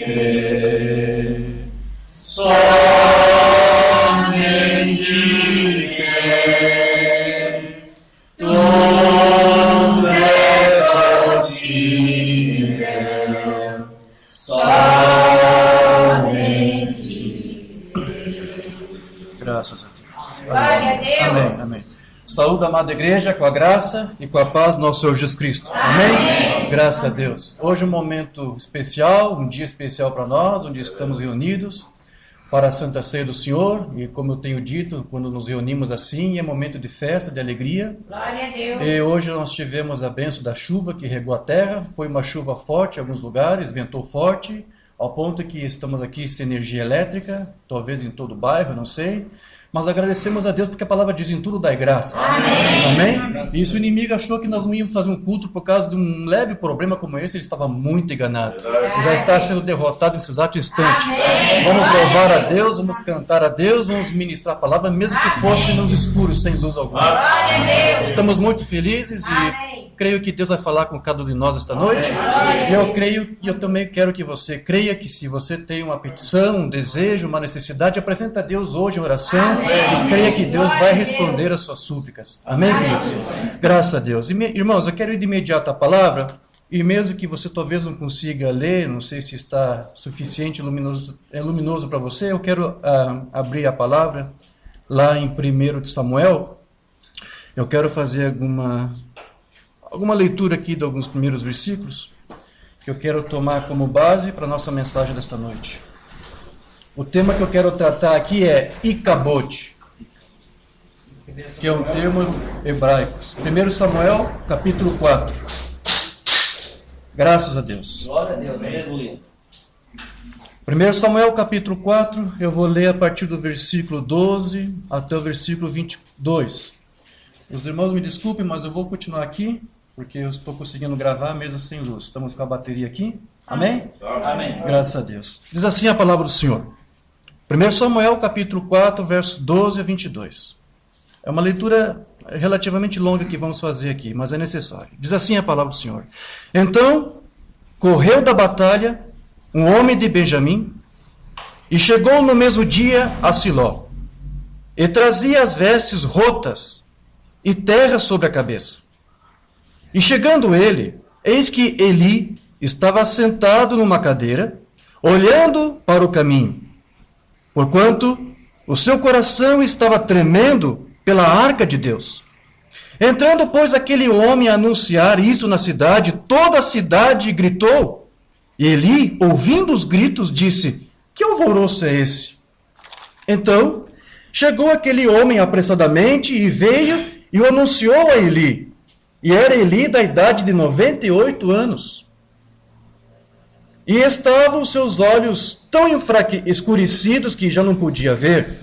crer, somente crer, tudo é possível, somente crer. Graças a Deus. Glória a Deus. Amém, amém. Saúde, amada igreja, com a graça e com a paz do nosso Senhor Jesus Cristo. Amém? Graças a Deus. Hoje é um momento especial, um dia especial para nós, onde estamos reunidos para a Santa Ceia do Senhor. E como eu tenho dito, quando nos reunimos assim, é momento de festa, de alegria. Glória a Deus. E hoje nós tivemos a bênção da chuva que regou a terra. Foi uma chuva forte em alguns lugares, ventou forte, ao ponto que estamos aqui sem energia elétrica, talvez em todo o bairro, não sei. Mas agradecemos a Deus porque a palavra diz: em tudo dai graças. Amém? E se o inimigo achou que nós não íamos fazer um culto por causa de um leve problema como esse, ele estava muito enganado. Já está sendo derrotado nesse exato instante. Vamos louvar a Deus, vamos cantar a Deus, vamos ministrar a palavra, mesmo que fosse nos escuros, sem luz alguma. Estamos muito felizes e creio que Deus vai falar com cada um de nós esta noite. E eu creio, e eu também quero que você creia que se você tem uma petição, um desejo, uma necessidade, apresenta a Deus hoje em oração. E creia que Deus vai responder às suas súplicas. Amém, queridos? Graças a Deus. Irmãos, eu quero ir de imediato à palavra, e mesmo que você talvez não consiga ler, não sei se está suficiente luminoso para você, eu quero abrir a palavra lá em 1 de Samuel. Eu quero fazer alguma leitura aqui de alguns primeiros versículos, que eu quero tomar como base para a nossa mensagem desta noite. O tema que eu quero tratar aqui é Icabod, que é um termo hebraico. 1 Samuel, capítulo 4. Graças a Deus. Glória a Deus, aleluia. 1 Samuel, capítulo 4, eu vou ler a partir do versículo 12 até o versículo 22. Os irmãos me desculpem, mas eu vou continuar aqui, porque eu estou conseguindo gravar mesmo sem luz. Estamos com a bateria aqui. Amém? Amém. Graças a Deus. Diz assim a palavra do Senhor. 1 Samuel, capítulo 4, verso 12 a 22. É uma leitura relativamente longa que vamos fazer aqui, mas é necessário. Diz assim a palavra do Senhor. Então, correu da batalha um homem de Benjamim, e chegou no mesmo dia a Siló, e trazia as vestes rotas e terra sobre a cabeça. E chegando ele, eis que Eli estava sentado numa cadeira, olhando para o caminho, porquanto o seu coração estava tremendo pela arca de Deus. Entrando, pois, aquele homem a anunciar isso na cidade, toda a cidade gritou. E Eli, ouvindo os gritos, disse: que alvoroço é esse? Então, chegou aquele homem apressadamente e veio e o anunciou a Eli. E era Eli da idade de 98 anos. E estavam os seus olhos tão escurecidos que já não podia ver.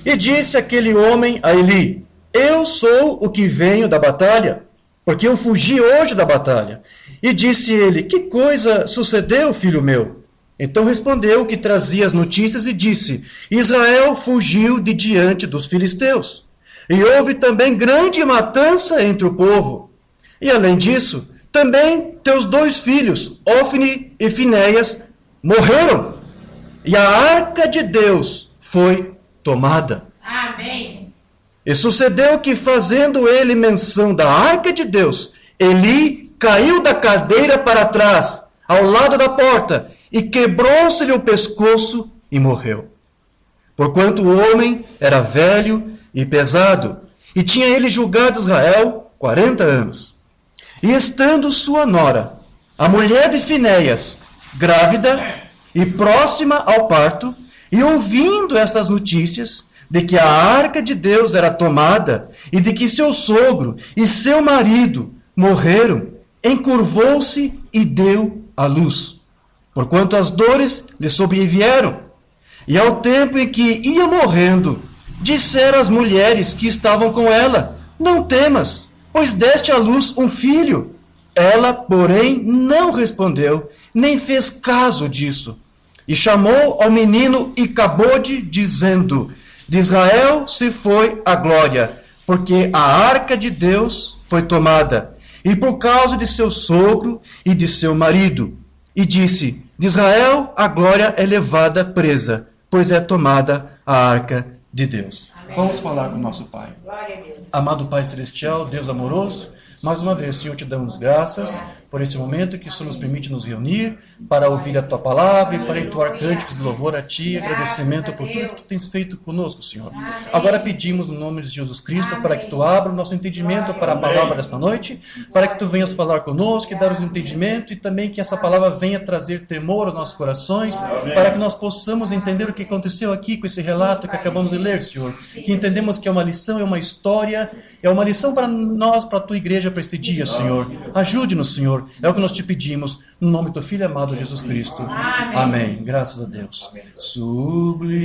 E disse aquele homem a Eli: eu sou o que venho da batalha, porque eu fugi hoje da batalha. E disse ele: que coisa sucedeu, filho meu? Então respondeu que trazia as notícias e disse: Israel fugiu de diante dos filisteus. E houve também grande matança entre o povo. E além disso, também teus 2 filhos, Ofni e Finéias, morreram. E a arca de Deus foi tomada. Amém. E sucedeu que, fazendo ele menção da arca de Deus, Eli caiu da cadeira para trás, ao lado da porta, e quebrou-se-lhe o pescoço e morreu. Porquanto o homem era velho e pesado, e tinha ele julgado Israel 40 anos. E estando sua nora, a mulher de Finéias, grávida e próxima ao parto, e ouvindo estas notícias, de que a arca de Deus era tomada, e de que seu sogro e seu marido morreram, encurvou-se e deu à luz, porquanto as dores lhe sobrevieram. E ao tempo em que ia morrendo, disseram as mulheres que estavam com ela: não temas, pois deste à luz um filho. Ela, porém, não respondeu, nem fez caso disso. E chamou ao menino Icabode, dizendo: de Israel se foi a glória, porque a arca de Deus foi tomada, e por causa de seu sogro e de seu marido. e disse: de Israel a glória é levada presa, pois é tomada a arca de Deus. Amém. Vamos falar com o nosso Pai. Glória a Deus. Amado Pai Celestial, Deus amoroso, mais uma vez, Senhor, te damos graças por esse momento que o Senhor nos permite nos reunir para ouvir a Tua palavra e para entoar cânticos de louvor a Ti, agradecimento por tudo que Tu tens feito conosco, Senhor. Agora pedimos no nome de Jesus Cristo para que Tu abra o nosso entendimento para a palavra desta noite, para que Tu venhas falar conosco e dar-nos entendimento e também que essa palavra venha trazer temor aos nossos corações, para que nós possamos entender o que aconteceu aqui com esse relato que acabamos de ler, Senhor. Que entendemos que é uma lição, é uma história, é uma lição para nós, para a Tua igreja, para este dia, Senhor. Ajude-nos, Senhor. É o que nós te pedimos, no nome do Teu Filho amado, Jesus Cristo. Amém. Graças a Deus. Sublime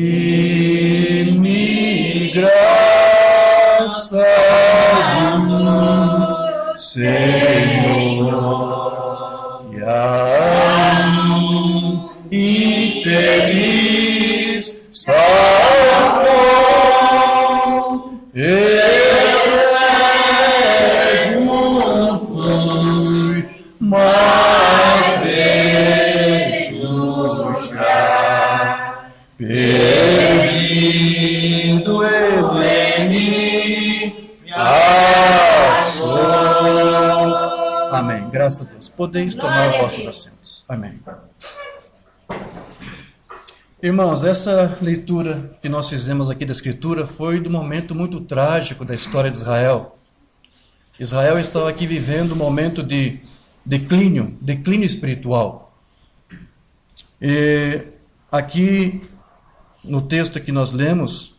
graça do Senhor, que a um infeliz salvou. Mas vejo já, perdido ele me achou. Amém. Graças a Deus. Podeis tomar vossos assentos. Amém. Irmãos, essa leitura que nós fizemos aqui da Escritura foi de um momento muito trágico da história de Israel. Israel estava aqui vivendo um momento de declínio espiritual. E aqui, no texto que nós lemos,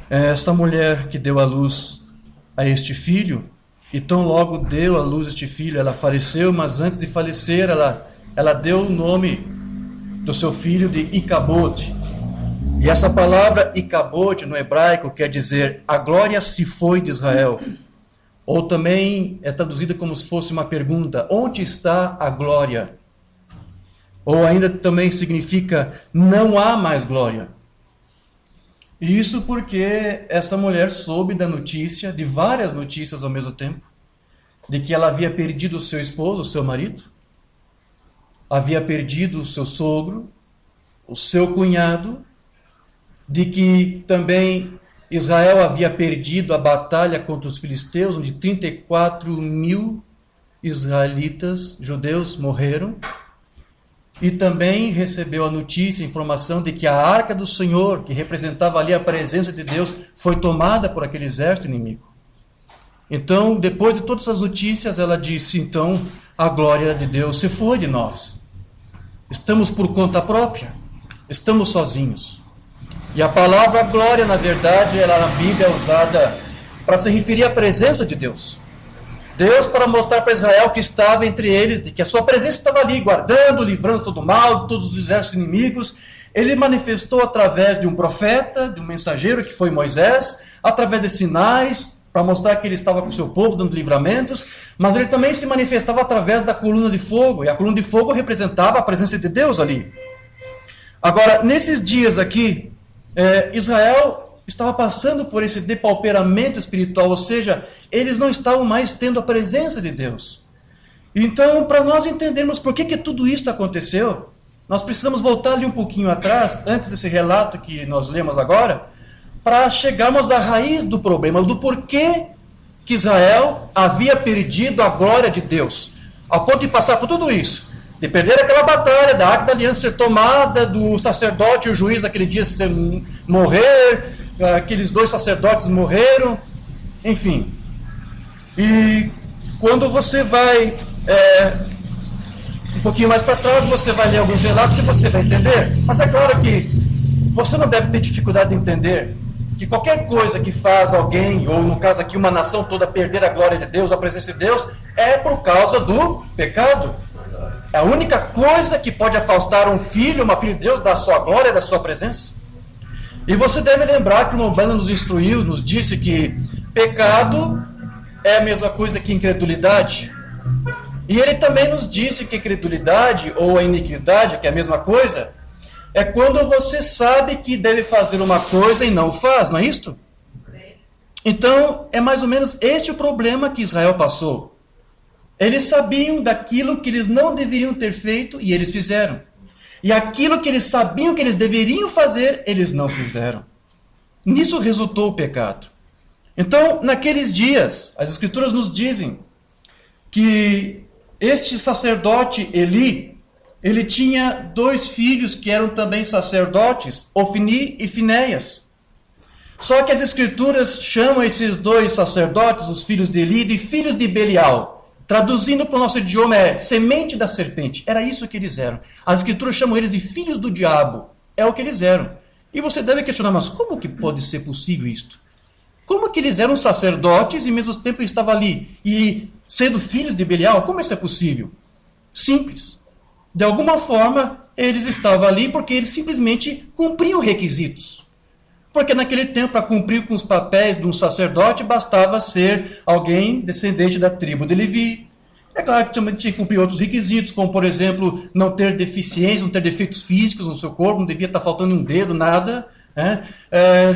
essa mulher que deu à luz a este filho, e tão logo deu à luz este filho, ela faleceu, mas antes de falecer, ela deu o nome do seu filho de Icabode. E essa palavra Icabode no hebraico quer dizer a glória se foi de Israel. Ou também é traduzida como se fosse uma pergunta: onde está a glória? Ou ainda também significa não há mais glória. E isso porque essa mulher soube da notícia, de várias notícias ao mesmo tempo, de que ela havia perdido o seu esposo, o seu marido, havia perdido o seu sogro, o seu cunhado, de que também Israel havia perdido a batalha contra os filisteus, onde 34.000 israelitas, judeus, morreram. E também recebeu a notícia, a informação de que a arca do Senhor, que representava ali a presença de Deus, foi tomada por aquele exército inimigo. Então, depois de todas essas notícias, ela disse: então, a glória de Deus se foi de nós. Estamos por conta própria, estamos sozinhos. E a palavra glória, na verdade, ela na Bíblia é usada para se referir à presença de Deus. Deus, para mostrar para Israel que estava entre eles, de que a sua presença estava ali, guardando, livrando todo o mal, de todos os exércitos inimigos. Ele manifestou através de um profeta, de um mensageiro que foi Moisés, através de sinais, para mostrar que ele estava com o seu povo, dando livramentos, mas ele também se manifestava através da coluna de fogo, e a coluna de fogo representava a presença de Deus ali. Agora, nesses dias aqui, Israel estava passando por esse depauperamento espiritual, ou seja, eles não estavam mais tendo a presença de Deus. Então, para nós entendermos por que tudo isso aconteceu, nós precisamos voltar ali um pouquinho atrás, antes desse relato que nós lemos agora, para chegarmos à raiz do problema, do porquê que Israel havia perdido a glória de Deus, ao ponto de passar por tudo isso, de perder aquela batalha, da Arca da Aliança ser tomada, do sacerdote e o juiz aquele dia morrer, aqueles 2 sacerdotes morreram, enfim. E quando você vai um pouquinho mais para trás, você vai ler alguns relatos e você vai entender. Mas é claro que você não deve ter dificuldade de entender que qualquer coisa que faz alguém, ou no caso aqui uma nação toda, perder a glória de Deus, a presença de Deus, é por causa do pecado. É a única coisa que pode afastar um filho, uma filha de Deus, da sua glória, da sua presença. E você deve lembrar que o Umbanda nos instruiu, nos disse que pecado é a mesma coisa que incredulidade. E ele também nos disse que incredulidade, ou a iniquidade, que é a mesma coisa, é quando você sabe que deve fazer uma coisa e não faz, não é isto? Então, é mais ou menos esse o problema que Israel passou. Eles sabiam daquilo que eles não deveriam ter feito e eles fizeram. E aquilo que eles sabiam que eles deveriam fazer, eles não fizeram. Nisso resultou o pecado. Então, naqueles dias, as Escrituras nos dizem que este sacerdote Eli, ele tinha 2 filhos que eram também sacerdotes, Ofni e Finéias. Só que as Escrituras chamam esses 2 sacerdotes, os filhos de Eli, de filhos de Belial. Traduzindo para o nosso idioma é semente da serpente. Era isso que eles eram. As Escrituras chamam eles de filhos do diabo. É o que eles eram. E você deve questionar, mas como que pode ser possível isto? Como que eles eram sacerdotes e ao mesmo tempo estavam ali? E sendo filhos de Belial, como isso é possível? Simples. De alguma forma, eles estavam ali porque eles simplesmente cumpriam requisitos. Porque naquele tempo, para cumprir com os papéis de um sacerdote, bastava ser alguém descendente da tribo de Levi. É claro que também tinha que cumprir outros requisitos, como, por exemplo, não ter deficiência, não ter defeitos físicos no seu corpo, não devia estar faltando um dedo, nada.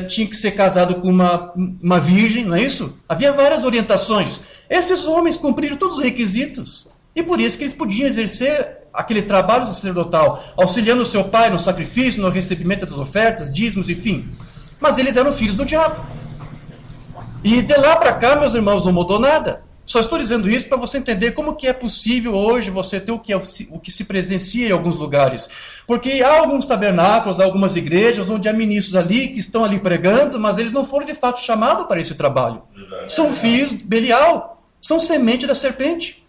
Tinha que ser casado com uma virgem, não é isso? Havia várias orientações. Esses homens cumpriram todos os requisitos. E por isso que eles podiam exercer aquele trabalho sacerdotal, auxiliando o seu pai no sacrifício, no recebimento das ofertas, dízimos, enfim. Mas eles eram filhos do diabo. E de lá para cá, meus irmãos, não mudou nada. Só estou dizendo isso para você entender como que é possível hoje você ter o que se presencia em alguns lugares. Porque há alguns tabernáculos, há algumas igrejas onde há ministros ali que estão ali pregando, mas eles não foram de fato chamados para esse trabalho. São filhos de Belial, são semente da serpente.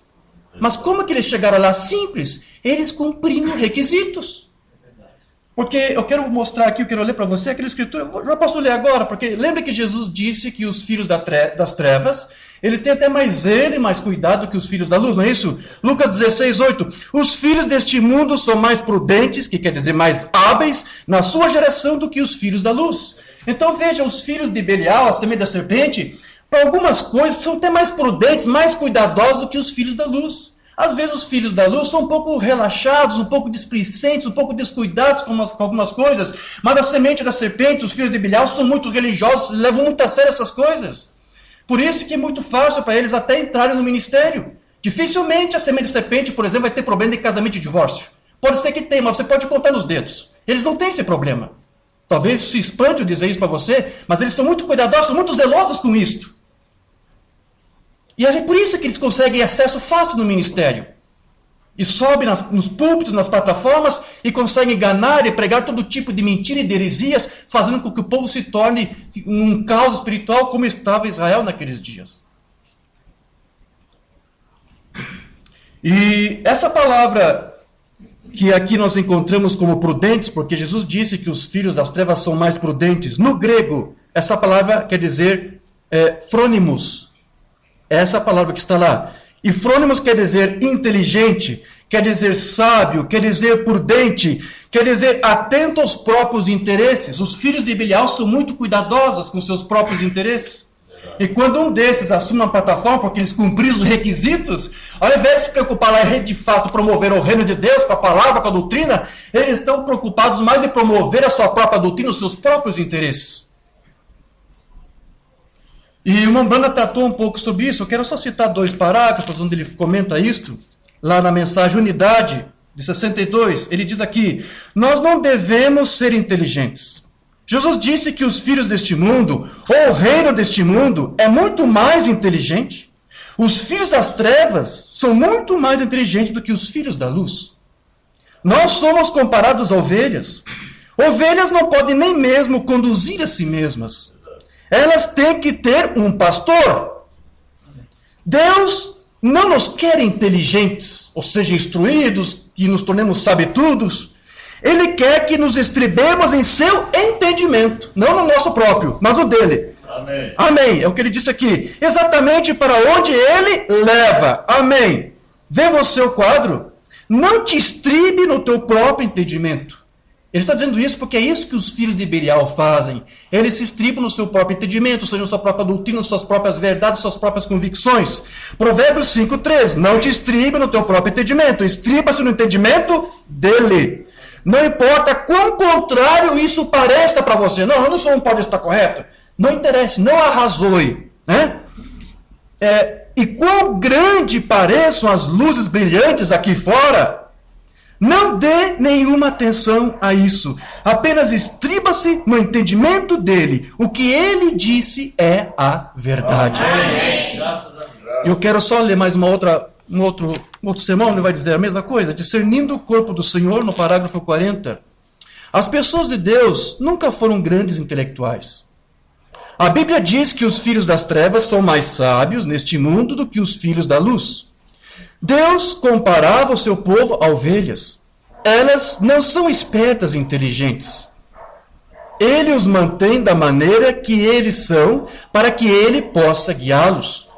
Mas como que eles chegaram lá? Simples, eles cumpriram requisitos. Porque eu quero mostrar aqui, eu quero ler para você aquela escritura, eu já posso ler agora, porque lembra que Jesus disse que os filhos das trevas, eles têm até mais zelo e mais cuidado que os filhos da luz, não é isso? Lucas 16:8, os filhos deste mundo são mais prudentes, que quer dizer mais hábeis, na sua geração do que os filhos da luz. Então veja, os filhos de Belial, a semente da serpente, para algumas coisas são até mais prudentes, mais cuidadosos do que os filhos da luz. Às vezes os filhos da luz são um pouco relaxados, um pouco displicentes, um pouco descuidados com algumas coisas, mas a semente da serpente, os filhos de Belial, são muito religiosos, levam muito a sério essas coisas. Por isso que é muito fácil para eles até entrarem no ministério. Dificilmente a semente da serpente, por exemplo, vai ter problema de casamento e divórcio. Pode ser que tenha, mas você pode contar nos dedos. Eles não têm esse problema. Talvez se espante eu dizer isso para você, mas eles são muito cuidadosos, são muito zelosos com isto. E é por isso que eles conseguem acesso fácil no ministério. E sobem nos púlpitos, nas plataformas, e conseguem enganar e pregar todo tipo de mentira e de heresias, fazendo com que o povo se torne um caos espiritual como estava Israel naqueles dias. E essa palavra que aqui nós encontramos como prudentes, porque Jesus disse que os filhos das trevas são mais prudentes. No grego, essa palavra quer dizer frônimos. É essa palavra que está lá. E frônimos quer dizer inteligente, quer dizer sábio, quer dizer prudente, quer dizer atento aos próprios interesses. Os filhos de Belial são muito cuidadosos com seus próprios interesses. E quando um desses assume uma plataforma, porque eles cumpriram os requisitos, ao invés de se preocupar lá em de fato promover o reino de Deus com a palavra, com a doutrina, eles estão preocupados mais em promover a sua própria doutrina, os seus próprios interesses. E o Mombrana tratou um pouco sobre isso. Eu quero só citar 2 parágrafos onde ele comenta isto. Lá na mensagem Unidade, de 62, ele diz aqui: nós não devemos ser inteligentes. Jesus disse que os filhos deste mundo, ou o reino deste mundo, é muito mais inteligente. Os filhos das trevas são muito mais inteligentes do que os filhos da luz. Nós somos comparados a ovelhas. Ovelhas não podem nem mesmo conduzir a si mesmas. Elas têm que ter um pastor. Deus não nos quer inteligentes, ou seja, instruídos, que nos tornemos sabetudos. Ele quer que nos estribemos em seu entendimento, não no nosso próprio, mas o dele. Amém. Amém. É o que ele disse aqui. Exatamente para onde ele leva. Amém. Vê você o quadro? Não te estribe no teu próprio entendimento. Ele está dizendo isso porque é isso que os filhos de Belial fazem. Eles se estribam no seu próprio entendimento, ou seja, na sua própria doutrina, nas suas próprias verdades, suas próprias convicções. Provérbios 5:3. Não te estribe no teu próprio entendimento. Estriba-se no entendimento dele. Não importa quão contrário isso pareça para você. Não, eu não sou um pode estar correto. Não interessa, não arrazoe. Né? e quão grande pareçam as luzes brilhantes aqui fora, não dê nenhuma atenção a isso. Apenas estriba-se no entendimento dele. O que ele disse é a verdade. Amém. Graças a Deus. Eu quero só ler mais um outro sermão, ele vai dizer a mesma coisa. Discernindo o corpo do Senhor, no parágrafo 40. As pessoas de Deus nunca foram grandes intelectuais. A Bíblia diz que os filhos das trevas são mais sábios neste mundo do que os filhos da luz. Deus comparava o seu povo a ovelhas. Elas não são espertas e inteligentes. Ele os mantém da maneira que eles são, para que ele possa guiá-los.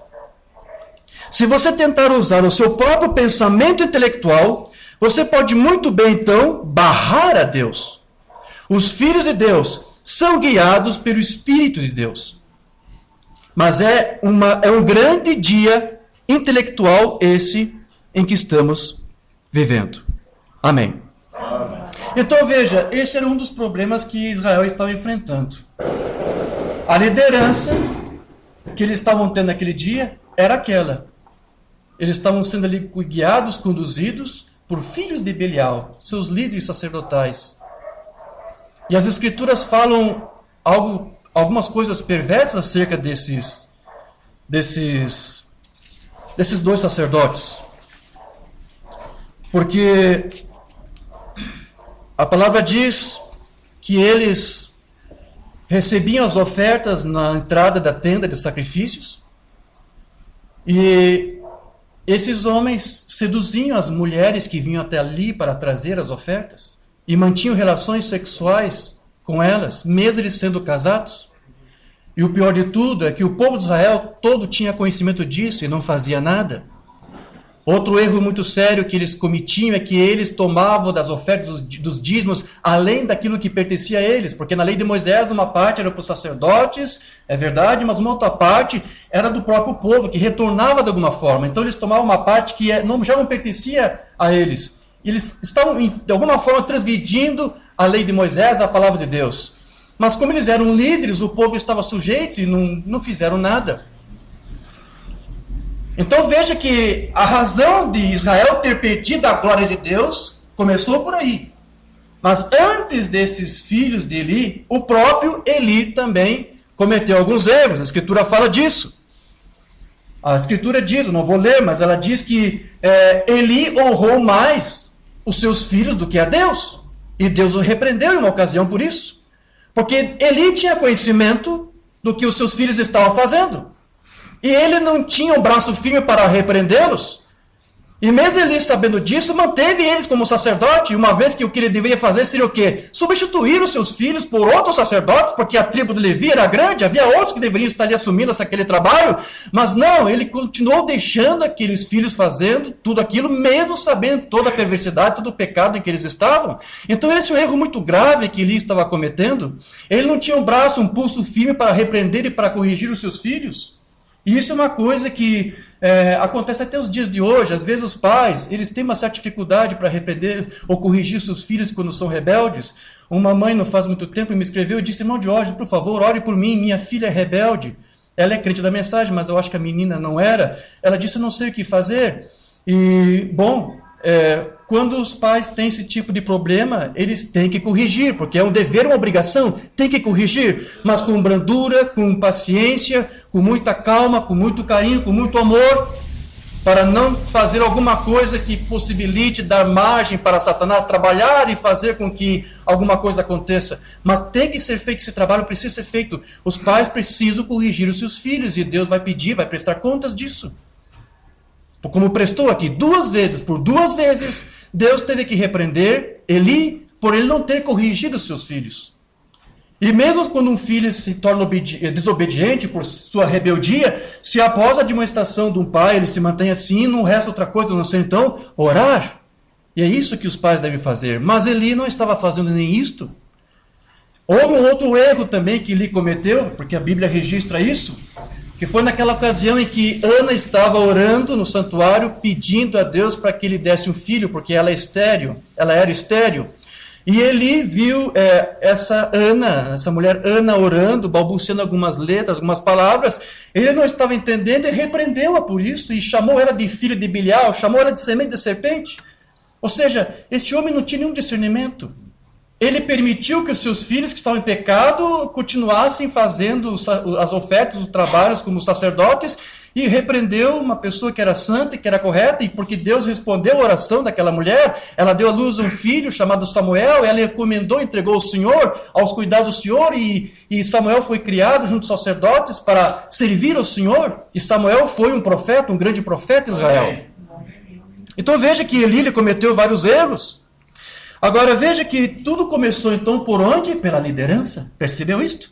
Se você tentar usar o seu próprio pensamento intelectual, você pode muito bem, então, barrar a Deus. Os filhos de Deus são guiados pelo Espírito de Deus. Mas é um grande dia intelectual esse em que estamos vivendo. Amém. Amém. Então veja, este era um dos problemas que Israel estava enfrentando. A liderança que eles estavam tendo naquele dia era aquela. Eles estavam sendo ali guiados, conduzidos por filhos de Belial, seus líderes sacerdotais. E as Escrituras falam algumas coisas perversas acerca desses dois sacerdotes. Porque a palavra diz que eles recebiam as ofertas na entrada da tenda de sacrifícios e esses homens seduziam as mulheres que vinham até ali para trazer as ofertas e mantinham relações sexuais com elas, mesmo eles sendo casados. E o pior de tudo é que o povo de Israel todo tinha conhecimento disso e não fazia nada. Outro erro muito sério que eles cometiam é que eles tomavam das ofertas dos dízimos além daquilo que pertencia a eles, porque na lei de Moisés uma parte era para os sacerdotes, é verdade, mas uma outra parte era do próprio povo, que retornava de alguma forma. Então eles tomavam uma parte que já não pertencia a eles. Eles estavam, de alguma forma, transgredindo a lei de Moisés, da palavra de Deus. Mas como eles eram líderes, o povo estava sujeito e não fizeram nada. Então veja que a razão de Israel ter perdido a glória de Deus começou por aí. Mas antes desses filhos de Eli, o próprio Eli também cometeu alguns erros. A Escritura fala disso. A Escritura diz, eu não vou ler, mas ela diz que Eli honrou mais os seus filhos do que a Deus. E Deus o repreendeu em uma ocasião por isso. Porque Eli tinha conhecimento do que os seus filhos estavam fazendo. E ele não tinha um braço firme para repreendê-los. E mesmo Eli sabendo disso, manteve eles como sacerdote, uma vez que o que ele deveria fazer seria o quê? Substituir os seus filhos por outros sacerdotes, porque a tribo de Levi era grande, havia outros que deveriam estar ali assumindo aquele trabalho, mas não, ele continuou deixando aqueles filhos fazendo tudo aquilo, mesmo sabendo toda a perversidade, todo o pecado em que eles estavam. Então esse é um erro muito grave que Eli estava cometendo. Ele não tinha um braço, um pulso firme para repreender e para corrigir os seus filhos. E isso é uma coisa que acontece até os dias de hoje. Às vezes os pais, eles têm uma certa dificuldade para repreender ou corrigir seus filhos quando são rebeldes. Uma mãe não faz muito tempo me escreveu e disse: irmão Jorge, por favor, ore por mim, minha filha é rebelde. Ela é crente da mensagem, mas eu acho que a menina não era. Ela disse: eu não sei o que fazer. E, bom, quando os pais têm esse tipo de problema, eles têm que corrigir, porque é um dever, uma obrigação, tem que corrigir, mas com brandura, com paciência, com muita calma, com muito carinho, com muito amor, para não fazer alguma coisa que possibilite dar margem para Satanás trabalhar e fazer com que alguma coisa aconteça. Mas tem que ser feito, esse trabalho precisa ser feito. Os pais precisam corrigir os seus filhos e Deus vai pedir, vai prestar contas disso. Como prestou aqui 2 vezes, por 2 vezes, Deus teve que repreender Eli por ele não ter corrigido os seus filhos. E mesmo quando um filho se torna desobediente por sua rebeldia, se após a admoestação de um pai ele se mantém assim, não resta outra coisa a não ser então orar. E é isso que os pais devem fazer. Mas Eli não estava fazendo nem isto. Houve um outro erro também que Eli cometeu, porque a Bíblia registra isso, que foi naquela ocasião em que Ana estava orando no santuário, pedindo a Deus para que lhe desse um filho, porque ela era estéril. E Eli viu essa mulher Ana orando, balbuciando algumas letras, algumas palavras. Ele não estava entendendo e repreendeu-a por isso, e chamou ela de filho de Bilial, chamou ela de semente de serpente. Ou seja, este homem não tinha nenhum discernimento. Ele permitiu que os seus filhos que estavam em pecado continuassem fazendo as ofertas, os trabalhos como sacerdotes, e repreendeu uma pessoa que era santa e que era correta, e porque Deus respondeu a oração daquela mulher, ela deu à luz um filho chamado Samuel, ela encomendou, entregou ao Senhor, aos cuidados do Senhor, e Samuel foi criado junto aos sacerdotes para servir ao Senhor, e Samuel foi um profeta, um grande profeta de Israel. Então veja que Eli cometeu vários erros. Agora veja que tudo começou então por onde? Pela liderança. Percebeu isto?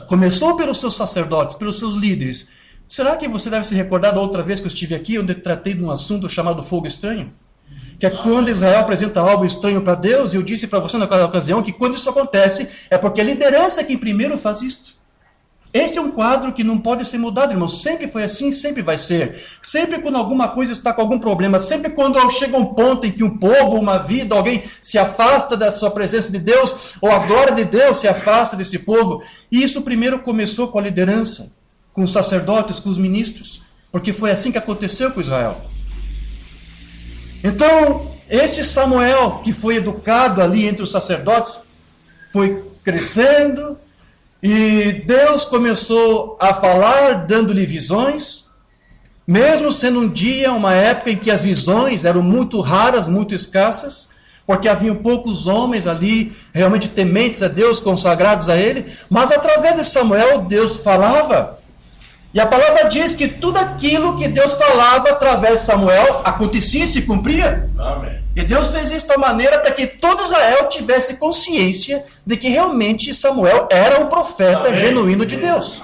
Começou pelos seus sacerdotes, pelos seus líderes. Será que você deve se recordar da outra vez que eu estive aqui, onde eu tratei de um assunto chamado fogo estranho? Que é quando Israel apresenta algo estranho para Deus, e eu disse para você naquela ocasião que quando isso acontece, é porque a liderança é quem primeiro faz isto. Este é um quadro que não pode ser mudado, irmãos. Sempre foi assim, sempre vai ser. Sempre quando alguma coisa está com algum problema, sempre quando chega um ponto em que um povo, uma vida, alguém se afasta da sua presença de Deus, ou a glória de Deus se afasta desse povo. E isso primeiro começou com a liderança, com os sacerdotes, com os ministros, porque foi assim que aconteceu com Israel. Então, este Samuel, que foi educado ali entre os sacerdotes, foi crescendo, e Deus começou a falar, dando-lhe visões, mesmo sendo um dia, uma época em que as visões eram muito raras, muito escassas, porque haviam poucos homens ali, realmente tementes a Deus, consagrados a Ele, mas através de Samuel, Deus falava. E a palavra diz que tudo aquilo que Deus falava através de Samuel acontecia e se cumpria. Amém. E Deus fez isso de maneira para que todo Israel tivesse consciência de que realmente Samuel era um profeta Amém. Genuíno de Deus.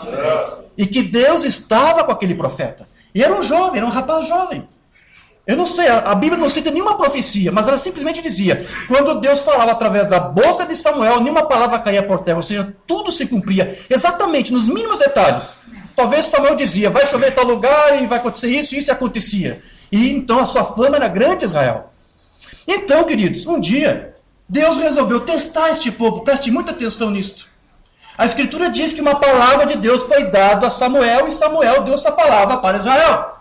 E que Deus estava com aquele profeta. E era um jovem, era um rapaz jovem. Eu não sei, a Bíblia não cita nenhuma profecia, mas ela simplesmente dizia, quando Deus falava através da boca de Samuel, nenhuma palavra caía por terra, ou seja, tudo se cumpria, exatamente, nos mínimos detalhes. Talvez Samuel dizia, vai chover em tal lugar e vai acontecer isso, e isso acontecia. E então a sua fama era grande, Israel. Então, queridos, um dia, Deus resolveu testar este povo, preste muita atenção nisto. A Escritura diz que uma palavra de Deus foi dada a Samuel, e Samuel deu essa palavra para Israel.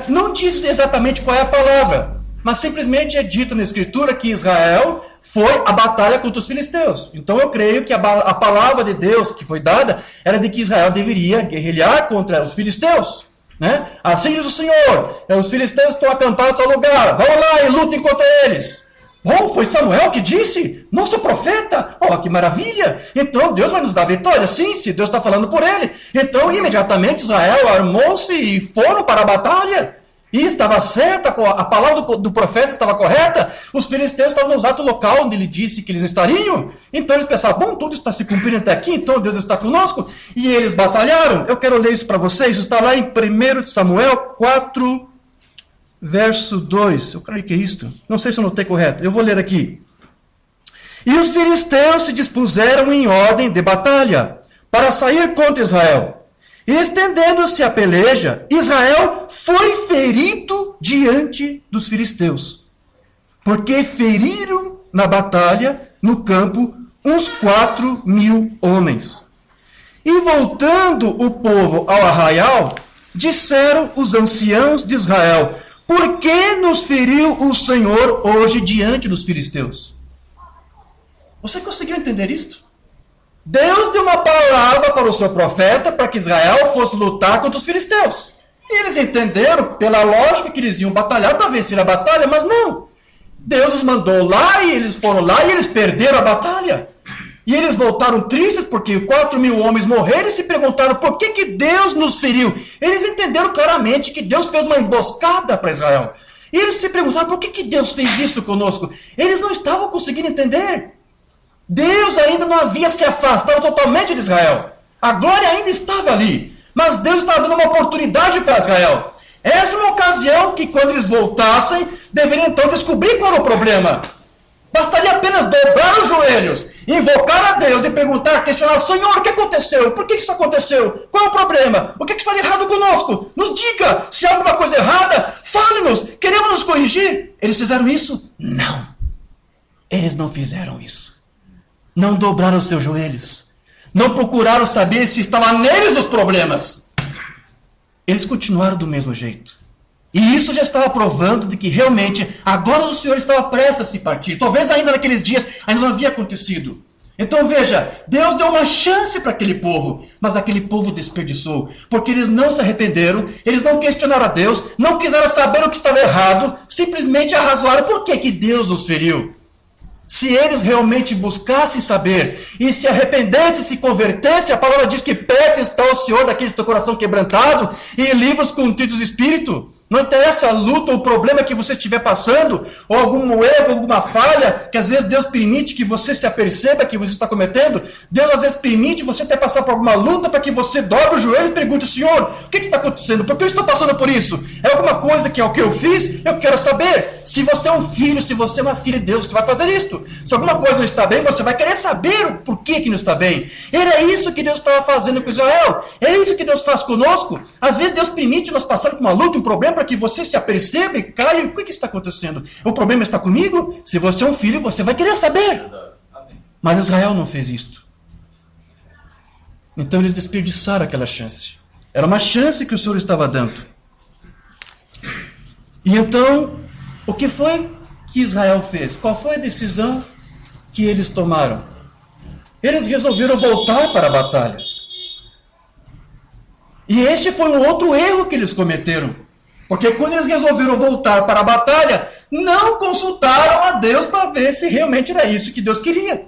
Não diz exatamente qual é a palavra, mas simplesmente é dito na Escritura que Israel foi à batalha contra os filisteus. Então eu creio que a palavra de Deus que foi dada era de que Israel deveria guerrilhar contra os filisteus. Né? Assim diz o Senhor, os filisteus estão acampados no seu lugar, vão lá e lutem contra eles. Oh, foi Samuel que disse? Nosso profeta? Oh, que maravilha! Então Deus vai nos dar vitória? Sim, se Deus está falando por ele. Então imediatamente Israel armou-se e foram para a batalha. E estava certa, a palavra do profeta estava correta, os filisteus estavam no exato local onde ele disse que eles estariam. Então eles pensaram, bom, tudo está se cumprindo até aqui, então Deus está conosco. E eles batalharam. Eu quero ler isso para vocês, isso está lá em 1 Samuel 4, verso 2. Eu creio que é isto. Não sei se eu notei correto, eu vou ler aqui. E os filisteus se dispuseram em ordem de batalha para sair contra Israel. E estendendo-se a peleja, Israel foi ferido diante dos filisteus, porque feriram na batalha, no campo, uns 4.000 homens. E voltando o povo ao arraial, disseram os anciãos de Israel, por que nos feriu o Senhor hoje diante dos filisteus? Você conseguiu entender isto? Deus deu uma palavra para o seu profeta para que Israel fosse lutar contra os filisteus. E eles entenderam, pela lógica, que eles iam batalhar para vencer a batalha, mas não. Deus os mandou lá e eles foram lá e eles perderam a batalha. E eles voltaram tristes porque 4.000 homens morreram e se perguntaram por que Deus nos feriu. Eles entenderam claramente que Deus fez uma emboscada para Israel. E eles se perguntaram por que Deus fez isso conosco. Eles não estavam conseguindo entender. Deus ainda não havia se afastado totalmente de Israel. A glória ainda estava ali. Mas Deus estava dando uma oportunidade para Israel. Essa é uma ocasião que, quando eles voltassem, deveriam então descobrir qual era o problema. Bastaria apenas dobrar os joelhos, invocar a Deus e perguntar, questionar, Senhor, o que aconteceu? Por que isso aconteceu? Qual é o problema? O que está de errado conosco? Nos diga, se há alguma coisa errada, fale-nos, queremos nos corrigir. Eles fizeram isso? Não. Eles não fizeram isso. Não dobraram os seus joelhos. Não procuraram saber se estavam neles os problemas. Eles continuaram do mesmo jeito. E isso já estava provando de que realmente agora o Senhor estava prestes a se partir. Talvez ainda naqueles dias ainda não havia acontecido. Então veja, Deus deu uma chance para aquele povo, mas aquele povo desperdiçou, porque eles não se arrependeram, eles não questionaram a Deus, não quiseram saber o que estava errado, simplesmente arrazoaram por que Deus os feriu. Se eles realmente buscassem saber e se arrependessem, se convertessem, a palavra diz que perto está o Senhor daqueles do coração quebrantado e livros contritos de espírito. Não interessa a luta ou o problema que você estiver passando, ou algum erro, alguma falha, que às vezes Deus permite que você se aperceba que você está cometendo. Deus às vezes permite você até passar por alguma luta para que você dobre os joelhos e pergunte: Senhor, o que está acontecendo? Por que eu estou passando por isso? É alguma coisa que é o que eu fiz? Eu quero saber. Se você é um filho, se você é uma filha de Deus, você vai fazer isto. Se alguma coisa não está bem, você vai querer saber o porquê que não está bem. Era isso que Deus estava fazendo com Israel. É isso que Deus faz conosco. Às vezes Deus permite nós passar por uma luta, um problema, para que você se aperceba e caia. O que está acontecendo? O problema está comigo? Se você é um filho, você vai querer saber. Mas Israel não fez isto. Então eles desperdiçaram aquela chance. Era uma chance que o Senhor estava dando. E então, o que foi que Israel fez? Qual foi a decisão que eles tomaram? Eles resolveram voltar para a batalha. E este foi um outro erro que eles cometeram. Porque quando eles resolveram voltar para a batalha, não consultaram a Deus para ver se realmente era isso que Deus queria.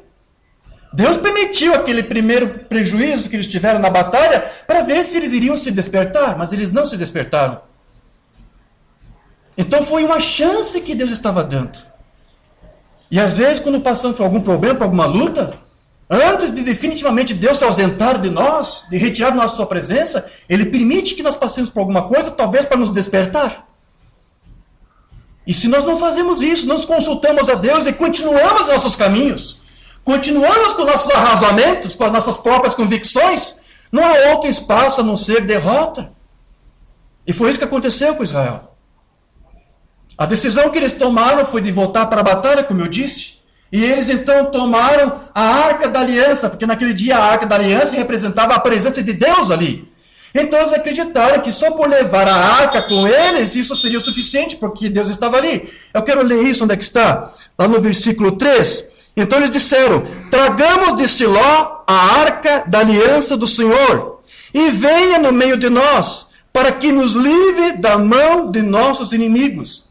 Deus permitiu aquele primeiro prejuízo que eles tiveram na batalha para ver se eles iriam se despertar, mas eles não se despertaram. Então foi uma chance que Deus estava dando. E às vezes, quando passamos por algum problema, por alguma luta, antes de definitivamente Deus se ausentar de nós, de retirar de nós sua presença, Ele permite que nós passemos por alguma coisa, talvez para nos despertar. E se nós não fazemos isso, nós consultamos a Deus e continuamos nossos caminhos, continuamos com nossos arrazoamentos, com as nossas próprias convicções, não há outro espaço a não ser derrota. E foi isso que aconteceu com Israel. A decisão que eles tomaram foi de voltar para a batalha, como eu disse. E eles então tomaram a Arca da Aliança, porque naquele dia a Arca da Aliança representava a presença de Deus ali. Então eles acreditaram que só por levar a arca com eles, isso seria o suficiente, porque Deus estava ali. Eu quero ler isso, onde é que está? Lá no versículo 3. Então eles disseram: tragamos de Siló a Arca da Aliança do Senhor, e venha no meio de nós, para que nos livre da mão de nossos inimigos.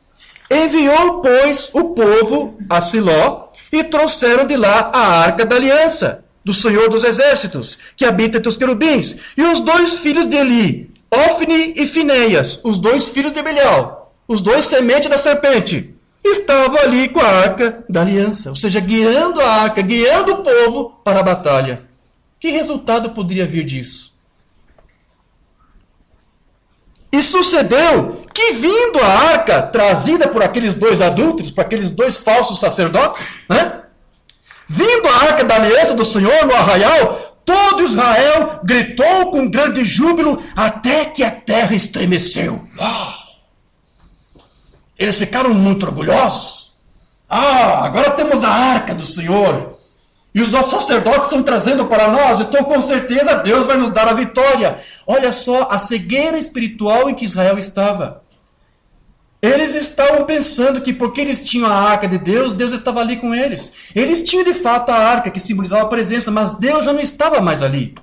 Enviou, pois, o povo a Siló, e trouxeram de lá a Arca da Aliança do Senhor dos Exércitos, que habita entre os querubins, e os 2 filhos de Eli, Ofni e Finéias, os 2 filhos de Belial, os 2 sementes da serpente, estavam ali com a Arca da Aliança, ou seja, guiando a arca, guiando o povo para a batalha. Que resultado poderia vir disso? E sucedeu que, vindo a arca trazida por aqueles 2 adúlteros, por aqueles 2 falsos sacerdotes, né? Vindo a Arca da Aliança do Senhor no arraial, todo Israel gritou com grande júbilo, até que a terra estremeceu. Uau! Eles ficaram muito orgulhosos. Agora temos a Arca do Senhor. E os nossos sacerdotes estão trazendo para nós, então com certeza Deus vai nos dar a vitória. Olha só a cegueira espiritual em que Israel estava. Eles estavam pensando que porque eles tinham a arca de Deus, Deus estava ali com eles. Eles tinham de fato a arca que simbolizava a presença, mas Deus já não estava mais ali.